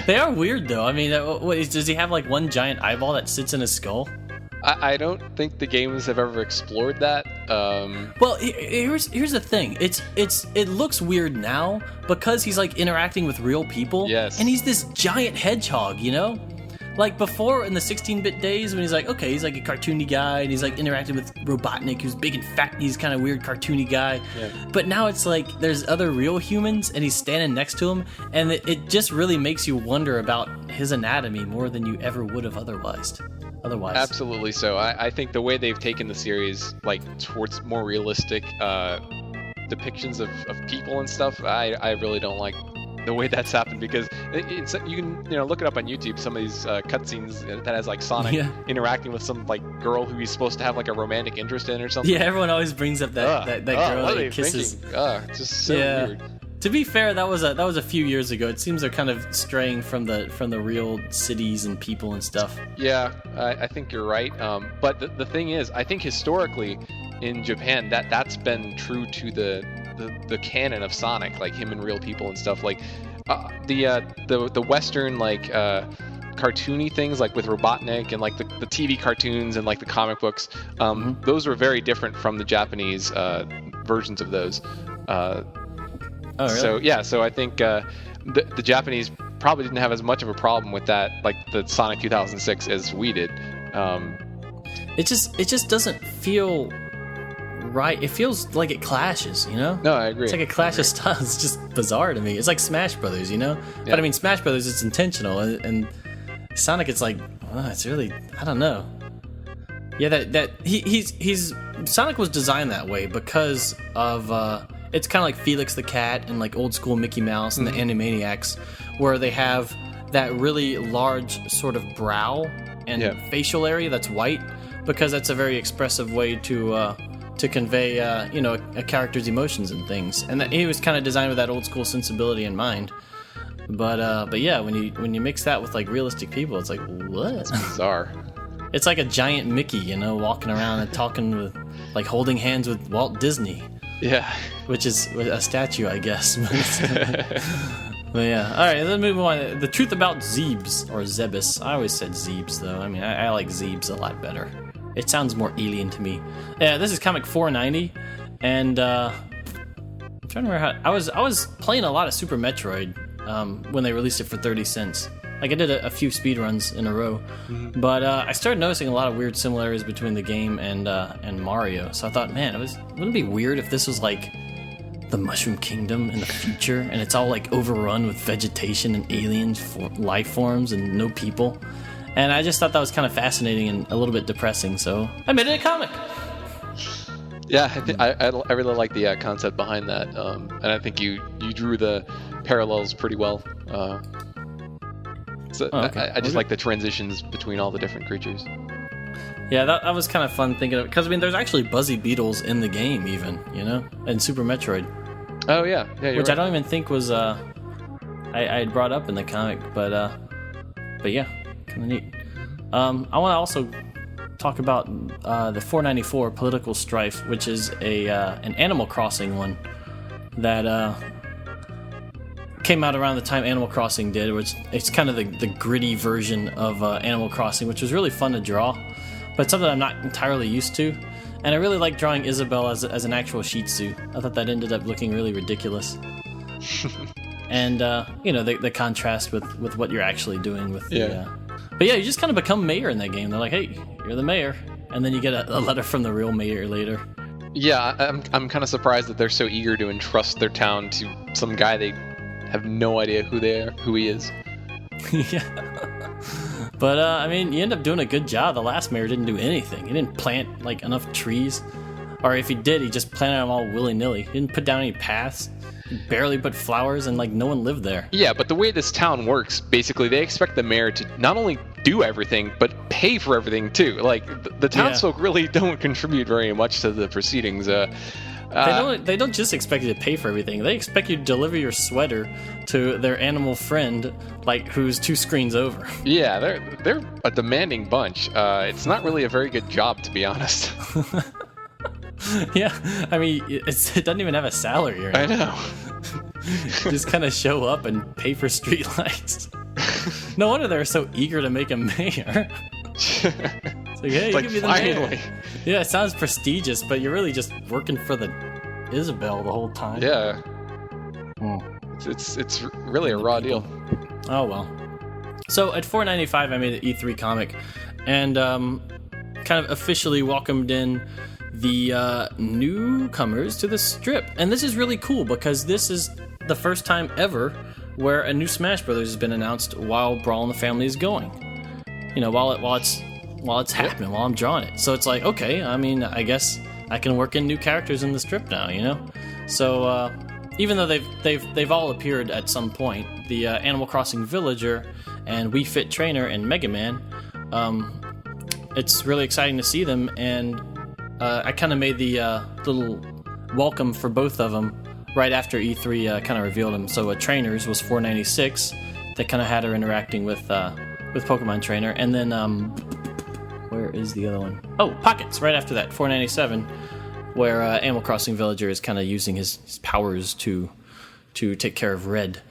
They are weird, though. Does he have one giant eyeball that sits in his skull? I don't think the games have ever explored that. Well, here's the thing. It looks weird now because he's interacting with real people. Yes. And he's this giant hedgehog, Before in the 16-bit days when he's a cartoony guy and he's interacting with Robotnik, who's big and fat and he's kind of weird cartoony guy. Yeah. But now it's there's other real humans and he's standing next to him, and it just really makes you wonder about his anatomy more than you ever would have otherwise. Absolutely. So I think the way they've taken the series towards more realistic depictions of people and stuff, I really don't like the way that's happened, because you can look it up on YouTube, some of these cutscenes that has Sonic interacting with some girl who he's supposed to have a romantic interest in or something. Yeah, everyone always brings up that girl that he kisses. It's just so weird. To be fair, that was a few years ago. It seems they're kind of straying from the real cities and people and stuff. Yeah, I think you're right. But the thing is, I think historically in Japan that's been true to the canon of Sonic, him and real people and stuff. The Western cartoony things, like with Robotnik and like the TV cartoons and like the comic books. Those were very different from the Japanese versions of those. Oh, really? So I think the Japanese probably didn't have as much of a problem with that, like the Sonic 2006, as we did. It just doesn't feel right. It feels like it clashes, you know? No, I agree. It's like a clash of styles. It's just bizarre to me. It's like Smash Brothers, you know? Yeah. But I mean, Smash Brothers, it's intentional, and Sonic, it's like, it's really, I don't know. Yeah, he's Sonic was designed that way because of it's kind of like Felix the Cat and like old school Mickey Mouse and the Animaniacs, where they have that really large sort of brow and facial area that's white, because that's a very expressive way to convey a character's emotions and things. And that he was kind of designed with that old school sensibility in mind. But yeah, when you mix that with like realistic people, it's like, what? It's bizarre. It's like a giant Mickey, you know, walking around and talking with, like, holding hands with Walt Disney. Yeah. Which is a statue, I guess. But yeah. All right, let's move on. The truth about Zebes, or Zebus. I always said Zebes, though. I mean, I like Zebes a lot better. It sounds more alien to me. Yeah, this is comic 490, and I'm trying to remember how... I was playing a lot of Super Metroid when they released it for 30 cents. Like, I did a few speed runs in a row, but I started noticing a lot of weird similarities between the game and Mario. So I thought, man, wouldn't it be weird if this was like the Mushroom Kingdom in the future, and it's all like overrun with vegetation and alien life forms and no people? And I just thought that was kind of fascinating and a little bit depressing. So I made it a comic. Yeah, I really like the concept behind that, and I think you drew the parallels pretty well. So I just like the transitions between all the different creatures. Yeah, that was kind of fun thinking of it, because I mean, there's actually Buzzy Beetles in the game, even, you know, in Super Metroid. Oh yeah, you're which right. I don't even think was I had brought up in the comic, but yeah, kind of neat. I want to also talk about the 494 Political Strife, which is an Animal Crossing one that came out around the time Animal Crossing did, which it's kind of the gritty version of Animal Crossing, which was really fun to draw, but something I'm not entirely used to. And I really like drawing Isabelle as an actual Shih Tzu. I thought that ended up looking really ridiculous. And the contrast with what you're actually doing with the but yeah, you just kind of become mayor in that game. They're like, hey, you're the mayor, and then you get a letter from the real mayor later. Yeah, I'm kind of surprised that they're so eager to entrust their town to some guy they have no idea who he is. Yeah. But I mean, you end up doing a good job. The last mayor didn't do anything. He didn't plant like enough trees, or if he did, he just planted them all willy-nilly. He didn't put down any paths. He barely put flowers, and like no one lived there. Yeah, but the way this town works, basically, they expect the mayor to not only do everything but pay for everything too. Like the townsfolk really don't contribute very much to the proceedings. They don't just expect you to pay for everything. They expect you to deliver your sweater to their animal friend, like who's 2 screens over. Yeah, they're a demanding bunch. It's not really a very good job, to be honest. Yeah, I mean, it doesn't even have a salary. Right? I know. Just kind of show up and pay for streetlights. No wonder they're so eager to make a mayor. It's like, hey, like, give me the finally. mayor. Yeah, it sounds prestigious, but you're really just working for the Isabelle the whole time. Yeah. It's really a raw deal. Oh well. So at $4.95, I made an E3 comic, and kind of officially welcomed in the newcomers to the strip. And this is really cool because this is the first time ever where a new Smash Brothers has been announced while Brawl in the Family is going. You know, while it's happening, while I'm drawing it. So it's like, okay, I mean, I guess I can work in new characters in the strip now, you know? So even though they've all appeared at some point, the Animal Crossing Villager and Wii Fit Trainer and Mega Man, it's really exciting to see them, and I kind of made the little welcome for both of them right after E3 kind of revealed them. So Trainers was $4.96. That kind of had her interacting with Pokemon Trainer, and then where is the other one? Oh, Pockets right after that, $4.97, where Animal Crossing Villager is kind of using his powers to take care of Red.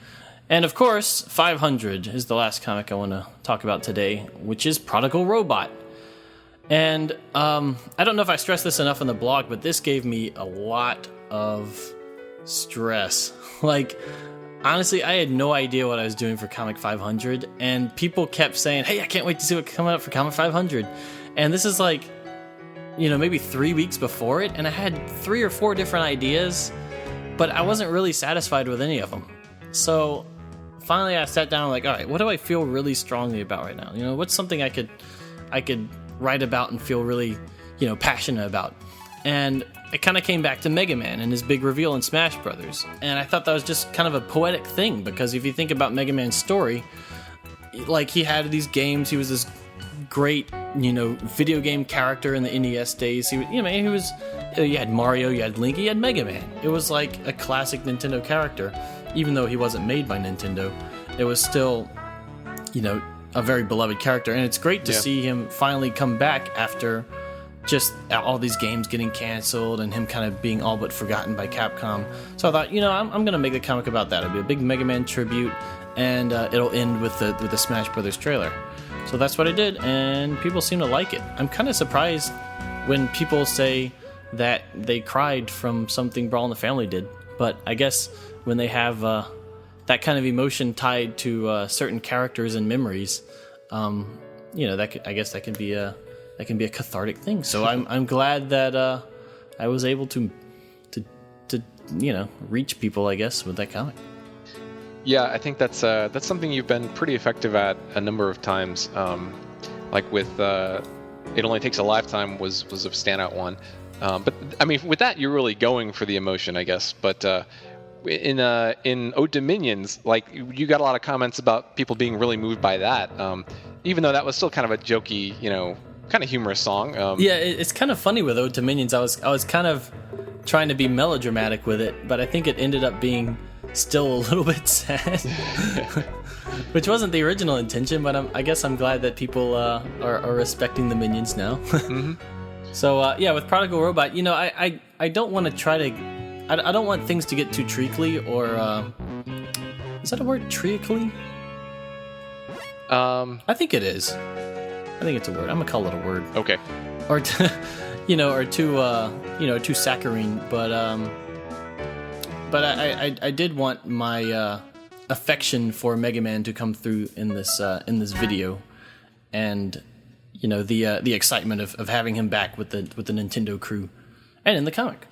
And of course, 500 is the last comic I want to talk about today, which is Prodigal Robot. And I don't know if I stressed this enough on the blog, but this gave me a lot of stress. Like, honestly, I had no idea what I was doing for Comic 500, and people kept saying, hey, I can't wait to see what's coming up for Comic 500. And this is like, maybe 3 weeks before it, and I had 3 or 4 different ideas, but I wasn't really satisfied with any of them. So finally I sat down and like, all right, what do I feel really strongly about right now? What's something I could write about and feel really, passionate about? And it kind of came back to Mega Man and his big reveal in Smash Brothers. And I thought that was just kind of a poetic thing, because if you think about Mega Man's story, like, he had these games, he was this great, video game character in the NES days. You had Mario, you had Link, you had Mega Man. It was like a classic Nintendo character. Even though he wasn't made by Nintendo, it was still, a very beloved character. And it's great to see him finally come back after just all these games getting canceled and him kind of being all but forgotten by Capcom. So I thought, I'm going to make a comic about that. It'll be a big Mega Man tribute, and it'll end with the Smash Brothers trailer. So that's what I did, and people seem to like it. I'm kind of surprised when people say that they cried from something Brawl in the Family did, but I guess when they have that kind of emotion tied to certain characters and memories, that can be a cathartic thing. So I'm glad that I was able to reach people, I guess, with that comic. Yeah, I think that's something you've been pretty effective at a number of times. Like with It Only Takes a Lifetime was a standout one. But I mean, with that, you're really going for the emotion, I guess. But in Ode to Minions, like, you got a lot of comments about people being really moved by that. Even though that was still kind of a jokey, kind of humorous song. Yeah, it's kind of funny with Ode to Minions. I was kind of trying to be melodramatic with it, but I think it ended up being still a little bit sad, which wasn't the original intention. But I guess I'm glad that people are respecting the Minions now. Mm-hmm. So with Prodigal Robot, I don't want to try to. I don't want things to get too treacly, or is that a word, treacly? I think it is. I think it's a word. I'm gonna call it a word. Okay. Or too saccharine. But I did want my affection for Mega Man to come through in this video, and the excitement of having him back with the Nintendo crew, and in the comic.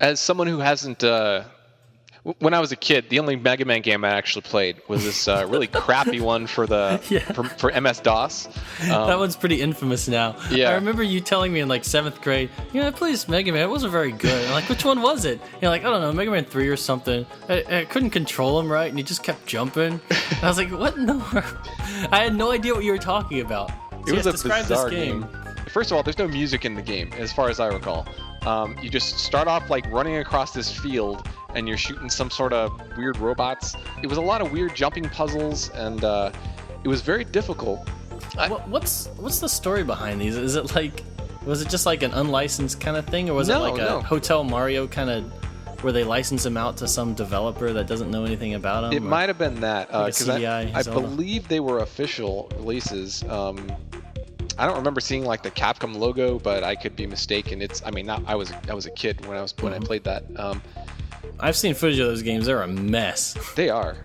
As someone who hasn't, when I was a kid, the only Mega Man game I actually played was this really crappy one for for MS-DOS. That one's pretty infamous now. Yeah. I remember you telling me in like 7th grade, I played this Mega Man. It wasn't very good. I'm like, which one was it? You're like, I don't know, Mega Man 3 or something. I couldn't control him right, and he just kept jumping. And I was like, what in the world? I had no idea what you were talking about. So it was a describe bizarre this game. First of all, there's no music in the game, as far as I recall. You just start off like running across this field, and you're shooting some sort of weird robots. It was a lot of weird jumping puzzles, and it was very difficult. What's the story behind these? Is it like, was it just like an unlicensed kind of thing, or was it like a Hotel Mario kind of, where they license them out to some developer that doesn't know anything about them? It might have been that, because like I believe they were official releases. I don't remember seeing like the Capcom logo, but I could be mistaken. I was a kid when I played that. I've seen footage of those games. They're a mess. They are.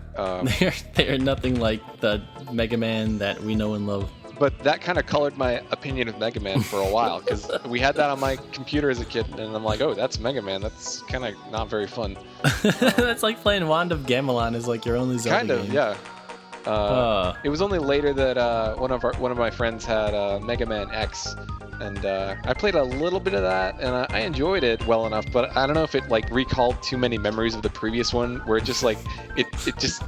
They're nothing like the Mega Man that we know and love. But that kind of colored my opinion of Mega Man for a while, because we had that on my computer as a kid, and I'm like, oh, that's Mega Man. That's kind of not very fun. That's like playing Wand of Gamelon is like your only Zelda game. Kind of, yeah. It was only later that one of my friends had Mega Man X, and I played a little bit of that, and I enjoyed it well enough. But I don't know if it like recalled too many memories of the previous one, where it just like it just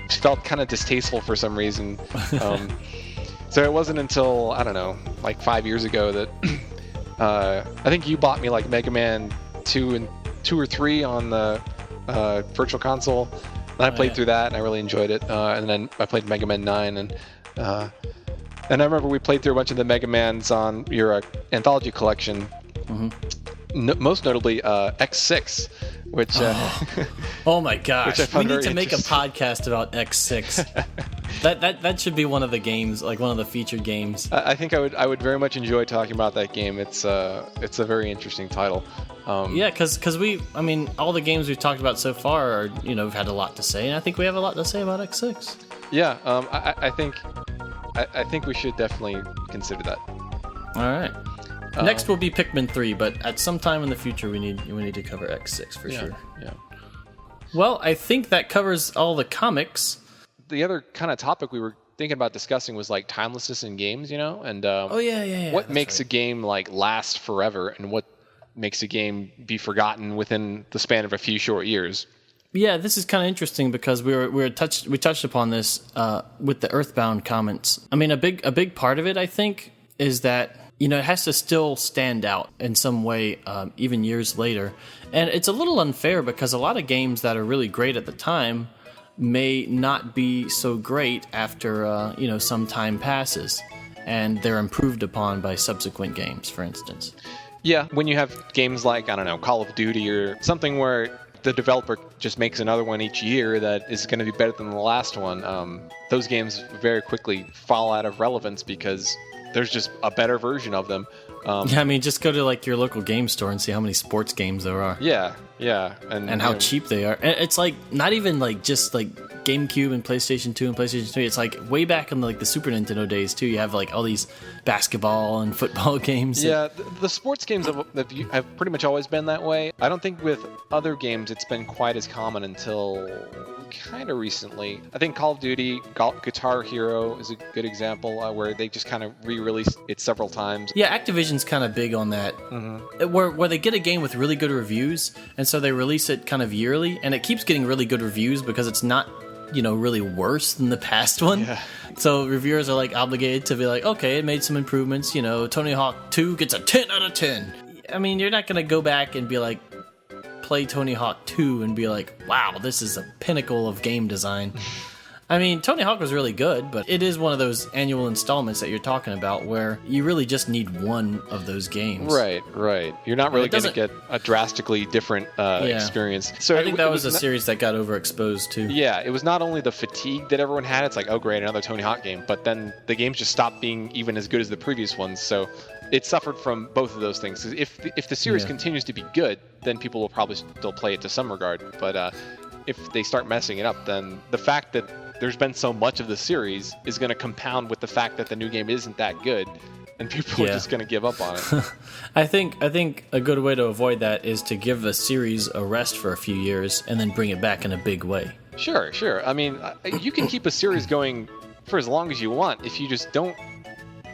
felt kind of distasteful for some reason. So it wasn't until, I don't know, like 5 years ago that I think you bought me like Mega Man 2 or 3 on the Virtual Console. And I played through that, and I really enjoyed it. And then I played Mega Man 9, and I remember we played through a bunch of the Mega Mans on your anthology collection. Mm-hmm. Most notably X6, which oh my gosh, which we need to make a podcast about X6. that should be one of the games, like one of the featured games. I think I would very much enjoy talking about that game. It's a very interesting title. Yeah, because all the games we've talked about so far are, we've had a lot to say, and I think we have a lot to say about X6. Yeah, I think we should definitely consider that. All right. Next will be Pikmin 3, but at some time in the future we need to cover X6 for sure. Yeah. Well, I think that covers all the comics. The other kind of topic we were thinking about discussing was like timelessness in games, and what makes a game like last forever, and what makes a game be forgotten within the span of a few short years. Yeah, this is kind of interesting because we touched upon this with the EarthBound comments. I mean, a big part of it, I think, is that it has to still stand out in some way, even years later. And it's a little unfair because a lot of games that are really great at the time may not be so great after some time passes, and they're improved upon by subsequent games, for instance. Yeah, when you have games like, I don't know, Call of Duty or something where the developer just makes another one each year that is going to be better than the last one, those games very quickly fall out of relevance because there's just a better version of them. Just go to like your local game store and see how many sports games there are. Yeah, and how cheap they are. And it's like not even like just like GameCube and PlayStation 2 and PlayStation 3. It's like way back in like the Super Nintendo days too. You have like all these basketball and football games. Yeah, the sports games have pretty much always been that way. I don't think with other games it's been quite as common until kind of recently. I think Call of Duty, Guitar Hero is a good example where they just kind of re-released it several times. Yeah, Activision's kind of big on that. Mm-hmm. Where they get a game with really good reviews, and so they release it kind of yearly, and it keeps getting really good reviews because it's not, really worse than the past one. Yeah. So reviewers are like obligated to be like, okay, it made some improvements. Tony Hawk 2 gets a 10 out of 10. I mean, you're not going to go back and be like, play Tony Hawk 2 and be like, wow, this is a pinnacle of game design. I mean, Tony Hawk was really good, but it is one of those annual installments that you're talking about where you really just need one of those games. Right. You're not really going to get a drastically different experience. So I think that was a series that got overexposed too. Yeah, it was not only the fatigue that everyone had, it's like, oh great, another Tony Hawk game, but then the games just stopped being even as good as the previous ones, so it suffered from both of those things. If the series continues to be good, then people will probably still play it to some regard, but if they start messing it up, then the fact that there's been so much of the series is going to compound with the fact that the new game isn't that good, and people are just going to give up on it. I think a good way to avoid that is to give a series a rest for a few years and then bring it back in a big way. Sure. I mean, you can keep a series going for as long as you want if you just don't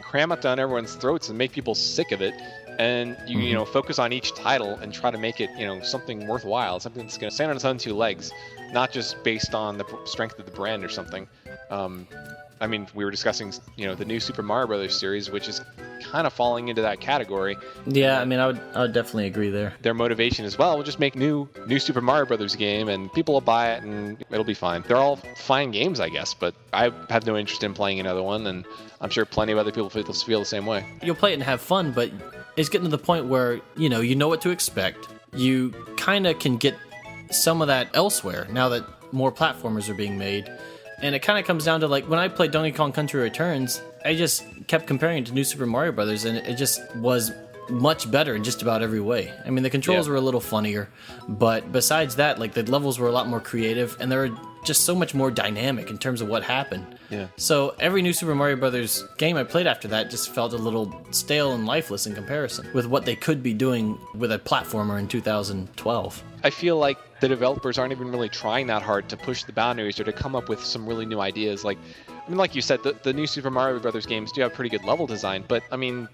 cram it down everyone's throats and make people sick of it, and you focus on each title and try to make it something worthwhile, something that's going to stand on its own two legs, not just based on the strength of the brand or something. I mean, we were discussing the new Super Mario Brothers series, which is kind of falling into that category. Yeah, I mean, I would definitely agree there. Their motivation is, well, we'll just make new Super Mario Brothers game and people will buy it and it'll be fine. They're all fine games, I guess, but I have no interest in playing another one, and I'm sure plenty of other people feel the same way. You'll play it and have fun, but it's getting to the point where you know what to expect. You kind of can get some of that elsewhere now that more platformers are being made. And it kind of comes down to, like, when I played Donkey Kong Country Returns, I just kept comparing it to New Super Mario Brothers, and it just was much better in just about every way. I mean, the controls were a little funnier, but besides that, like, the levels were a lot more creative, and they were just so much more dynamic in terms of what happened. Yeah. So every New Super Mario Brothers game I played after that just felt a little stale and lifeless in comparison with what they could be doing with a platformer in 2012. I feel like the developers aren't even really trying that hard to push the boundaries or to come up with some really new ideas. Like you said, the new Super Mario Brothers games do have pretty good level design, but I mean,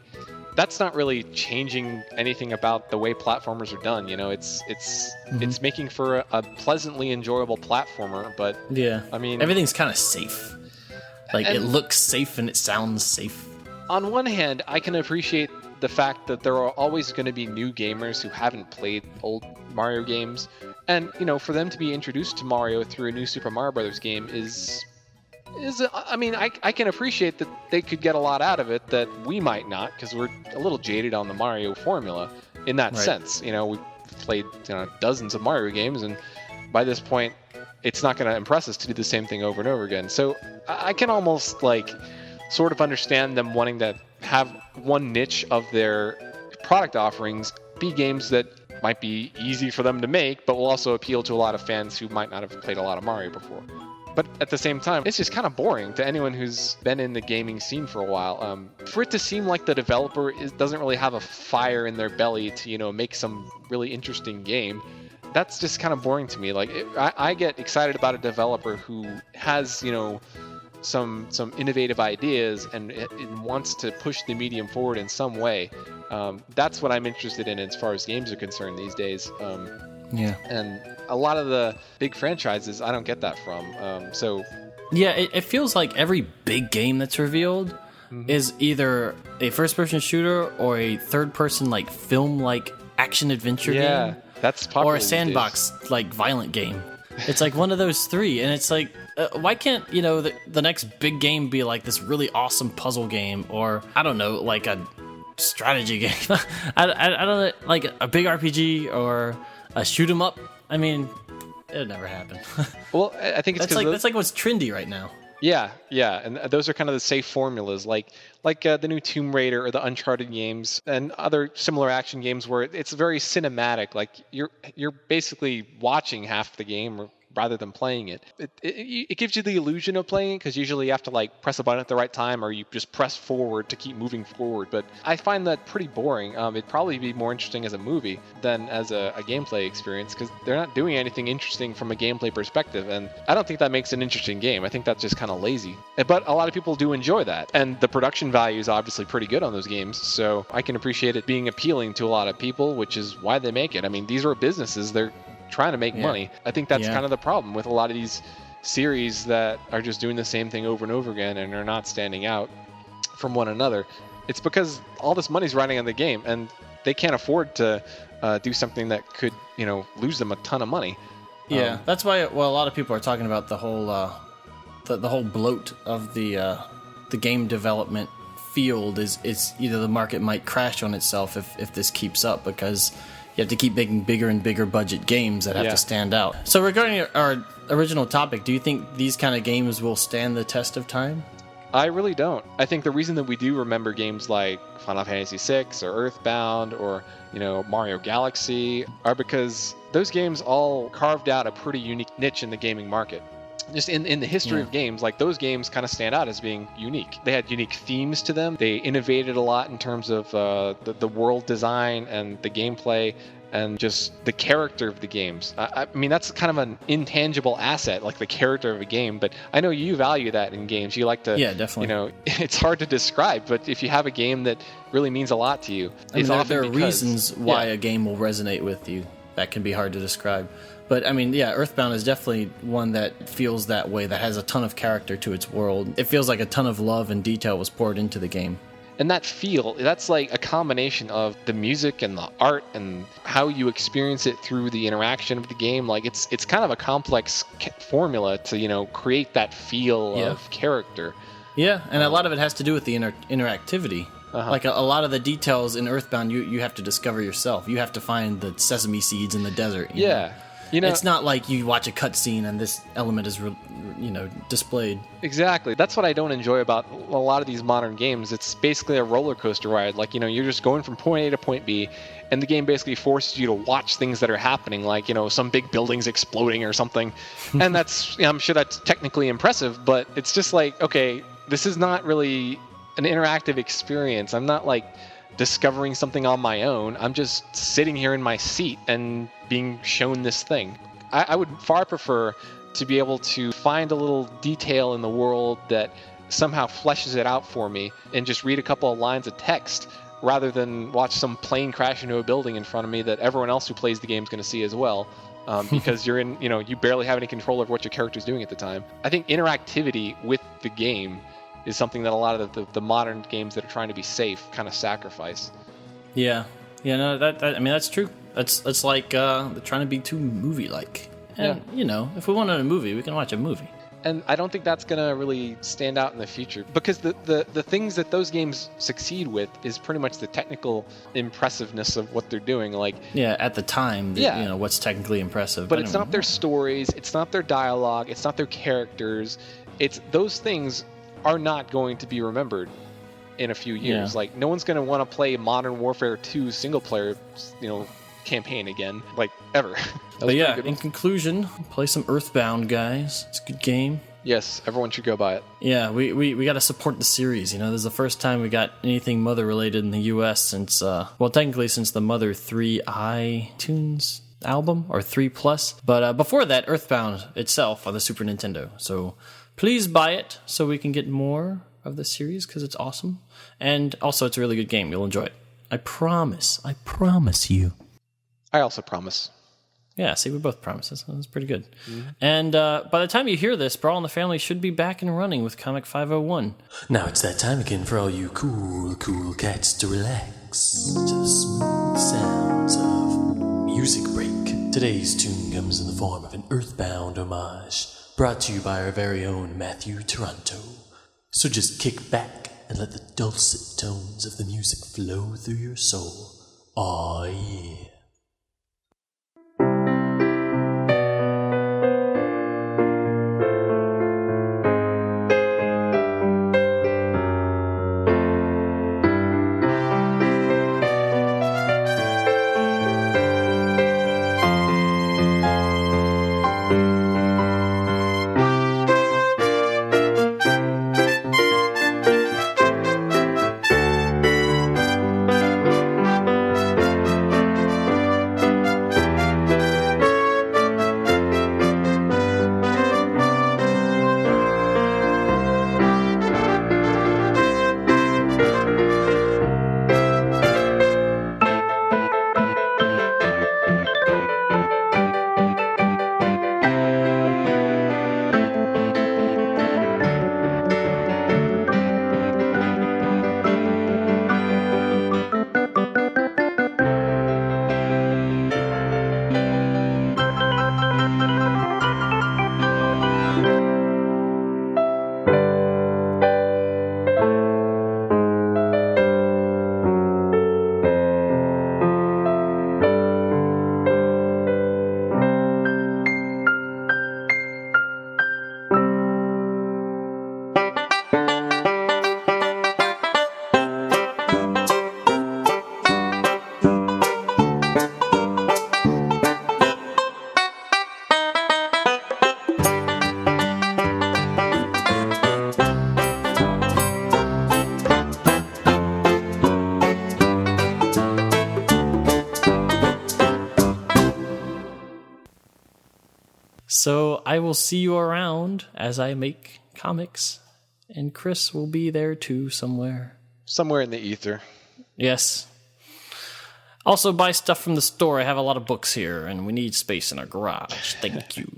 that's not really changing anything about the way platformers are done. It's making for a pleasantly enjoyable platformer, but I mean, everything's kind of safe. Like, it looks safe and it sounds safe. On one hand, I can appreciate the fact that there are always going to be new gamers who haven't played old Mario games, and for them to be introduced to Mario through a new Super Mario Brothers game is I mean, I can appreciate that they could get a lot out of it that we might not, because we're a little jaded on the Mario formula in that sense. played dozens of Mario games, and by this point, it's not going to impress us to do the same thing over and over again. So I can almost sort of understand them wanting to have one niche of their product offerings be games that might be easy for them to make, but will also appeal to a lot of fans who might not have played a lot of Mario before. But at the same time, it's just kind of boring to anyone who's been in the gaming scene for a while. For it to seem like the developer doesn't really have a fire in their belly to, make some really interesting game, that's just kind of boring to me. I get excited about a developer who has, some innovative ideas and it wants to push the medium forward in some way. That's what I'm interested in as far as games are concerned these days. And a lot of the big franchises, I don't get that from. Yeah, it feels like every big game that's revealed is either a first-person shooter or a third-person film action-adventure game. Yeah, that's popular. Or a sandbox violent game. It's one of those three, and it's why can't the next big game be this really awesome puzzle game, or I don't know, a strategy game? I don't know, a big RPG or a shoot 'em up. I mean, it'll never happen. Well, I think it's that's what's trendy right now. Yeah, and those are kind of the safe formulas, like the new Tomb Raider or the Uncharted games and other similar action games where it's very cinematic. You're basically watching half the game rather than playing it. It gives you the illusion of playing it because usually you have to press a button at the right time or you just press forward to keep moving forward. But I find that pretty boring. It'd probably be more interesting as a movie than as a gameplay experience because they're not doing anything interesting from a gameplay perspective. And I don't think that makes an interesting game. I think that's just kind of lazy. But a lot of people do enjoy that. And the production value is obviously pretty good on those games. So I can appreciate it being appealing to a lot of people, which is why they make it. I mean, these are businesses. They're trying to make money. I think that's kind of the problem with a lot of these series that are just doing the same thing over and over again and are not standing out from one another. It's because all this money's riding on the game and they can't afford to do something that could, lose them a ton of money. Yeah, that's why. Well, a lot of people are talking about the whole the whole bloat of the game development field is either the market might crash on itself if this keeps up because you have to keep making bigger and bigger budget games that have to stand out. So regarding our original topic, do you think these kind of games will stand the test of time? I really don't. I think the reason that we do remember games like Final Fantasy VI or EarthBound or, Mario Galaxy are because those games all carved out a pretty unique niche in the gaming market. Just in the history of games, those games kind of stand out as being unique. They had unique themes to them. They innovated a lot in terms of the world design and the gameplay and just the character of the games. I mean, that's kind of an intangible asset, like the character of a game. But I know you value that in games. You like to, definitely. It's hard to describe, but if you have a game that really means a lot to you, there are reasons why a game will resonate with you. That can be hard to describe. But, I mean, EarthBound is definitely one that feels that way, that has a ton of character to its world. It feels like a ton of love and detail was poured into the game. And that's like a combination of the music and the art and how you experience it through the interaction of the game. It's kind of a complex formula to, create that feel of character. Yeah, and a lot of it has to do with the interactivity. A lot of the details in EarthBound, you have to discover yourself. You have to find the sesame seeds in the desert. You know? It's not like you watch a cutscene and this element is, displayed. Exactly. That's what I don't enjoy about a lot of these modern games. It's basically a roller coaster ride. You're just going from point A to point B, and the game basically forces you to watch things that are happening, some big buildings exploding or something. And I'm sure that's technically impressive, but it's just okay, this is not really an interactive experience. I'm not discovering something on my own. I'm just sitting here in my seat and being shown this thing. I would far prefer to be able to find a little detail in the world that somehow fleshes it out for me and just read a couple of lines of text rather than watch some plane crash into a building in front of me that everyone else who plays the game is going to see as well. Because you barely have any control over what your character's doing at the time. I think interactivity with the game is something that a lot of the modern games that are trying to be safe kind of sacrifice. Yeah, no, that's true. It's like they're trying to be too movie-like. And, if we wanted a movie, we can watch a movie. And I don't think that's going to really stand out in the future, because the things that those games succeed with is pretty much the technical impressiveness of what they're doing. Like, yeah, at the time, what's technically impressive. But it's not their stories, it's not their dialogue, it's not their characters. It's those things are not going to be remembered in a few years. Like, no one's going to want to play Modern Warfare 2 single player, campaign again, like, ever. But yeah, in conclusion, play some EarthBound, guys. It's a good game. Yes, everyone should go buy it. Yeah, we got to support the series. This is the first time we got anything Mother related in the U.S. since, technically since the Mother 3 iTunes album, or 3+. But before that, EarthBound itself on the Super Nintendo. So please buy it so we can get more of the series, because it's awesome. And also, it's a really good game. You'll enjoy it. I promise you. I also promise. Yeah, see, we both promises. That's pretty good. Mm-hmm. And by the time you hear this, Brawl in the Family should be back and running with Comic 501. Now it's that time again for all you cool cats to relax to the smooth sounds of Music Break. Today's tune comes in the form of an EarthBound homage, brought to you by our very own Matthew Toronto. So just kick back and let the dulcet tones of the music flow through your soul. Aw, yeah. So I will see you around as I make comics, and Chris will be there too somewhere. Somewhere in the ether. Yes. Also, buy stuff from the store. I have a lot of books here, and we need space in our garage. Thank you.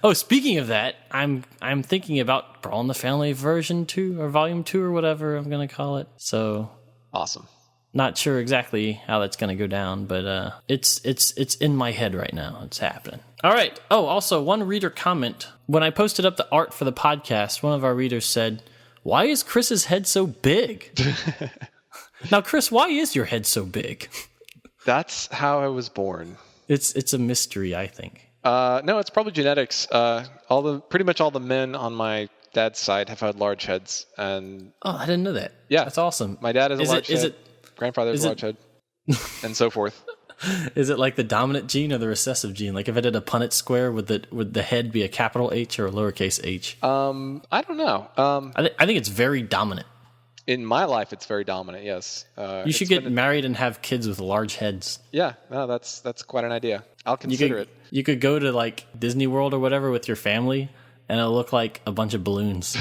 Oh, speaking of that, I'm thinking about Brawl in the Family version 2, or volume 2, or whatever I'm going to call it. So awesome. Not sure exactly how that's going to go down, but it's in my head right now. It's happening. All right. Oh, also, one reader comment. When I posted up the art for the podcast, one of our readers said, "Why is Chris's head so big?" Now, Chris, why is your head so big? That's how I was born. It's a mystery, I think. No, it's probably genetics. Pretty much all the men on my dad's side have had large heads, and I didn't know that. Yeah, that's awesome. My dad has a large head. Grandfather has a large head, and so forth. Is it like the dominant gene or the recessive gene? Like if I did a Punnett square, would the head be a capital H or a lowercase h? I don't know. I think it's very dominant. In my life, it's very dominant. Yes. You should get married and have kids with large heads. Yeah, no, that's quite an idea. I'll consider it. You could go to like Disney World or whatever with your family, and it'll look like a bunch of balloons.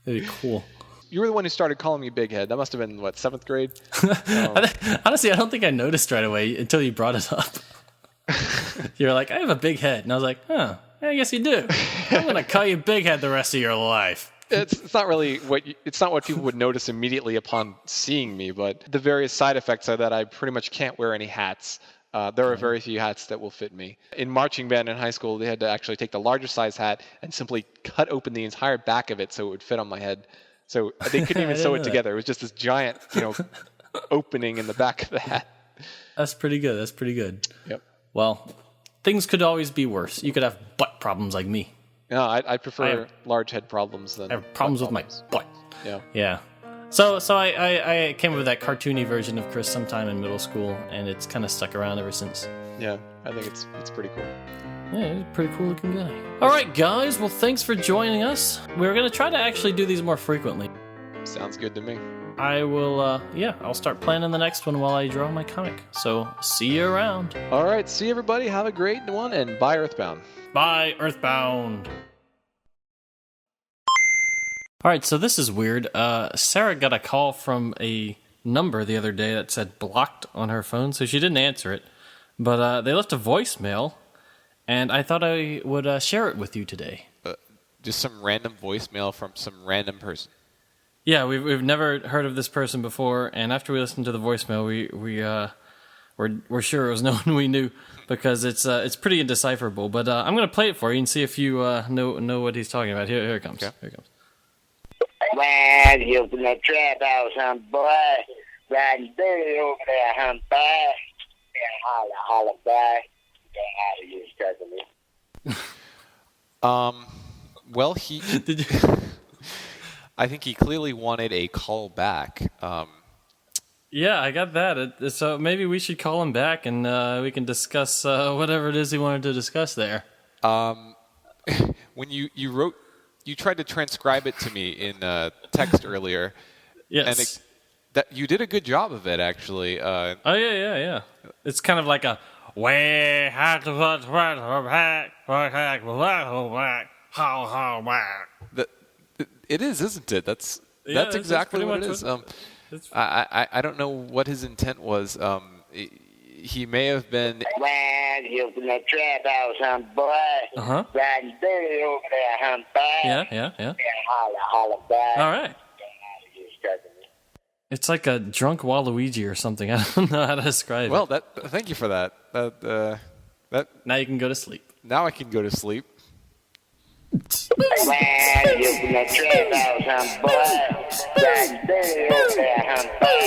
It'd be cool. You were the one who started calling me Big Head. That must have been, 7th grade? Honestly, I don't think I noticed right away until you brought it up. You're like, I have a big head. And I was like, I guess you do. I'm going to call you Big Head the rest of your life. It's not really it's not what people would notice immediately upon seeing me, but the various side effects are that I pretty much can't wear any hats. There are very few hats that will fit me. In marching band in high school, they had to actually take the larger size hat and simply cut open the entire back of it so it would fit on my head. So they couldn't even sew it together. It was just this giant, opening in the back of the hat. That's pretty good. Yep. Well, things could always be worse. You could have butt problems like me. No, I prefer large head problems than I have problems with my butt. Yeah. So I came up with that cartoony version of Chris sometime in middle school, and it's kind of stuck around ever since. Yeah, I think it's pretty cool. Yeah, he's a pretty cool looking guy. All right, guys. Well, thanks for joining us. We're going to try to actually do these more frequently. Sounds good to me. I will, I'll start planning the next one while I draw my comic. So, see you around. All right, see everybody. Have a great one, and bye, EarthBound. Bye, EarthBound. All right, so this is weird. Sarah got a call from a number the other day that said blocked on her phone, so she didn't answer it. But they left a voicemail, and I thought I would share it with you today. Just some random voicemail from some random person. Yeah, we've never heard of this person before, and after we listened to the voicemail, we're sure it was no one we knew because it's pretty indecipherable. But I'm gonna play it for you and see if you know what he's talking about. Here it comes. Okay. Here it comes. Man, you open that trap house, boy. Riding dirty over there, boy. Holla, boy. Get out of here, struggling. Well, he... Did you... I think he clearly wanted a call back. Yeah, I got that. So maybe we should call him back and we can discuss whatever it is he wanted to discuss there. When you tried to transcribe it to me in text earlier. Yes. And you did a good job of it, actually. Oh, yeah. It's kind of like a... It is, isn't it? That's exactly what it is. I don't know what his intent was. He may have been... Man, you open that trap house, boy. Uh-huh. Riding dirty over there, boy. Yeah. Holla, boy. All right. It's like a drunk Waluigi or something. I don't know how to describe it. Well, thank you for that. Now you can go to sleep. Now I can go to sleep. Man, you open that trap house, boy. Riding dirty over there, boy.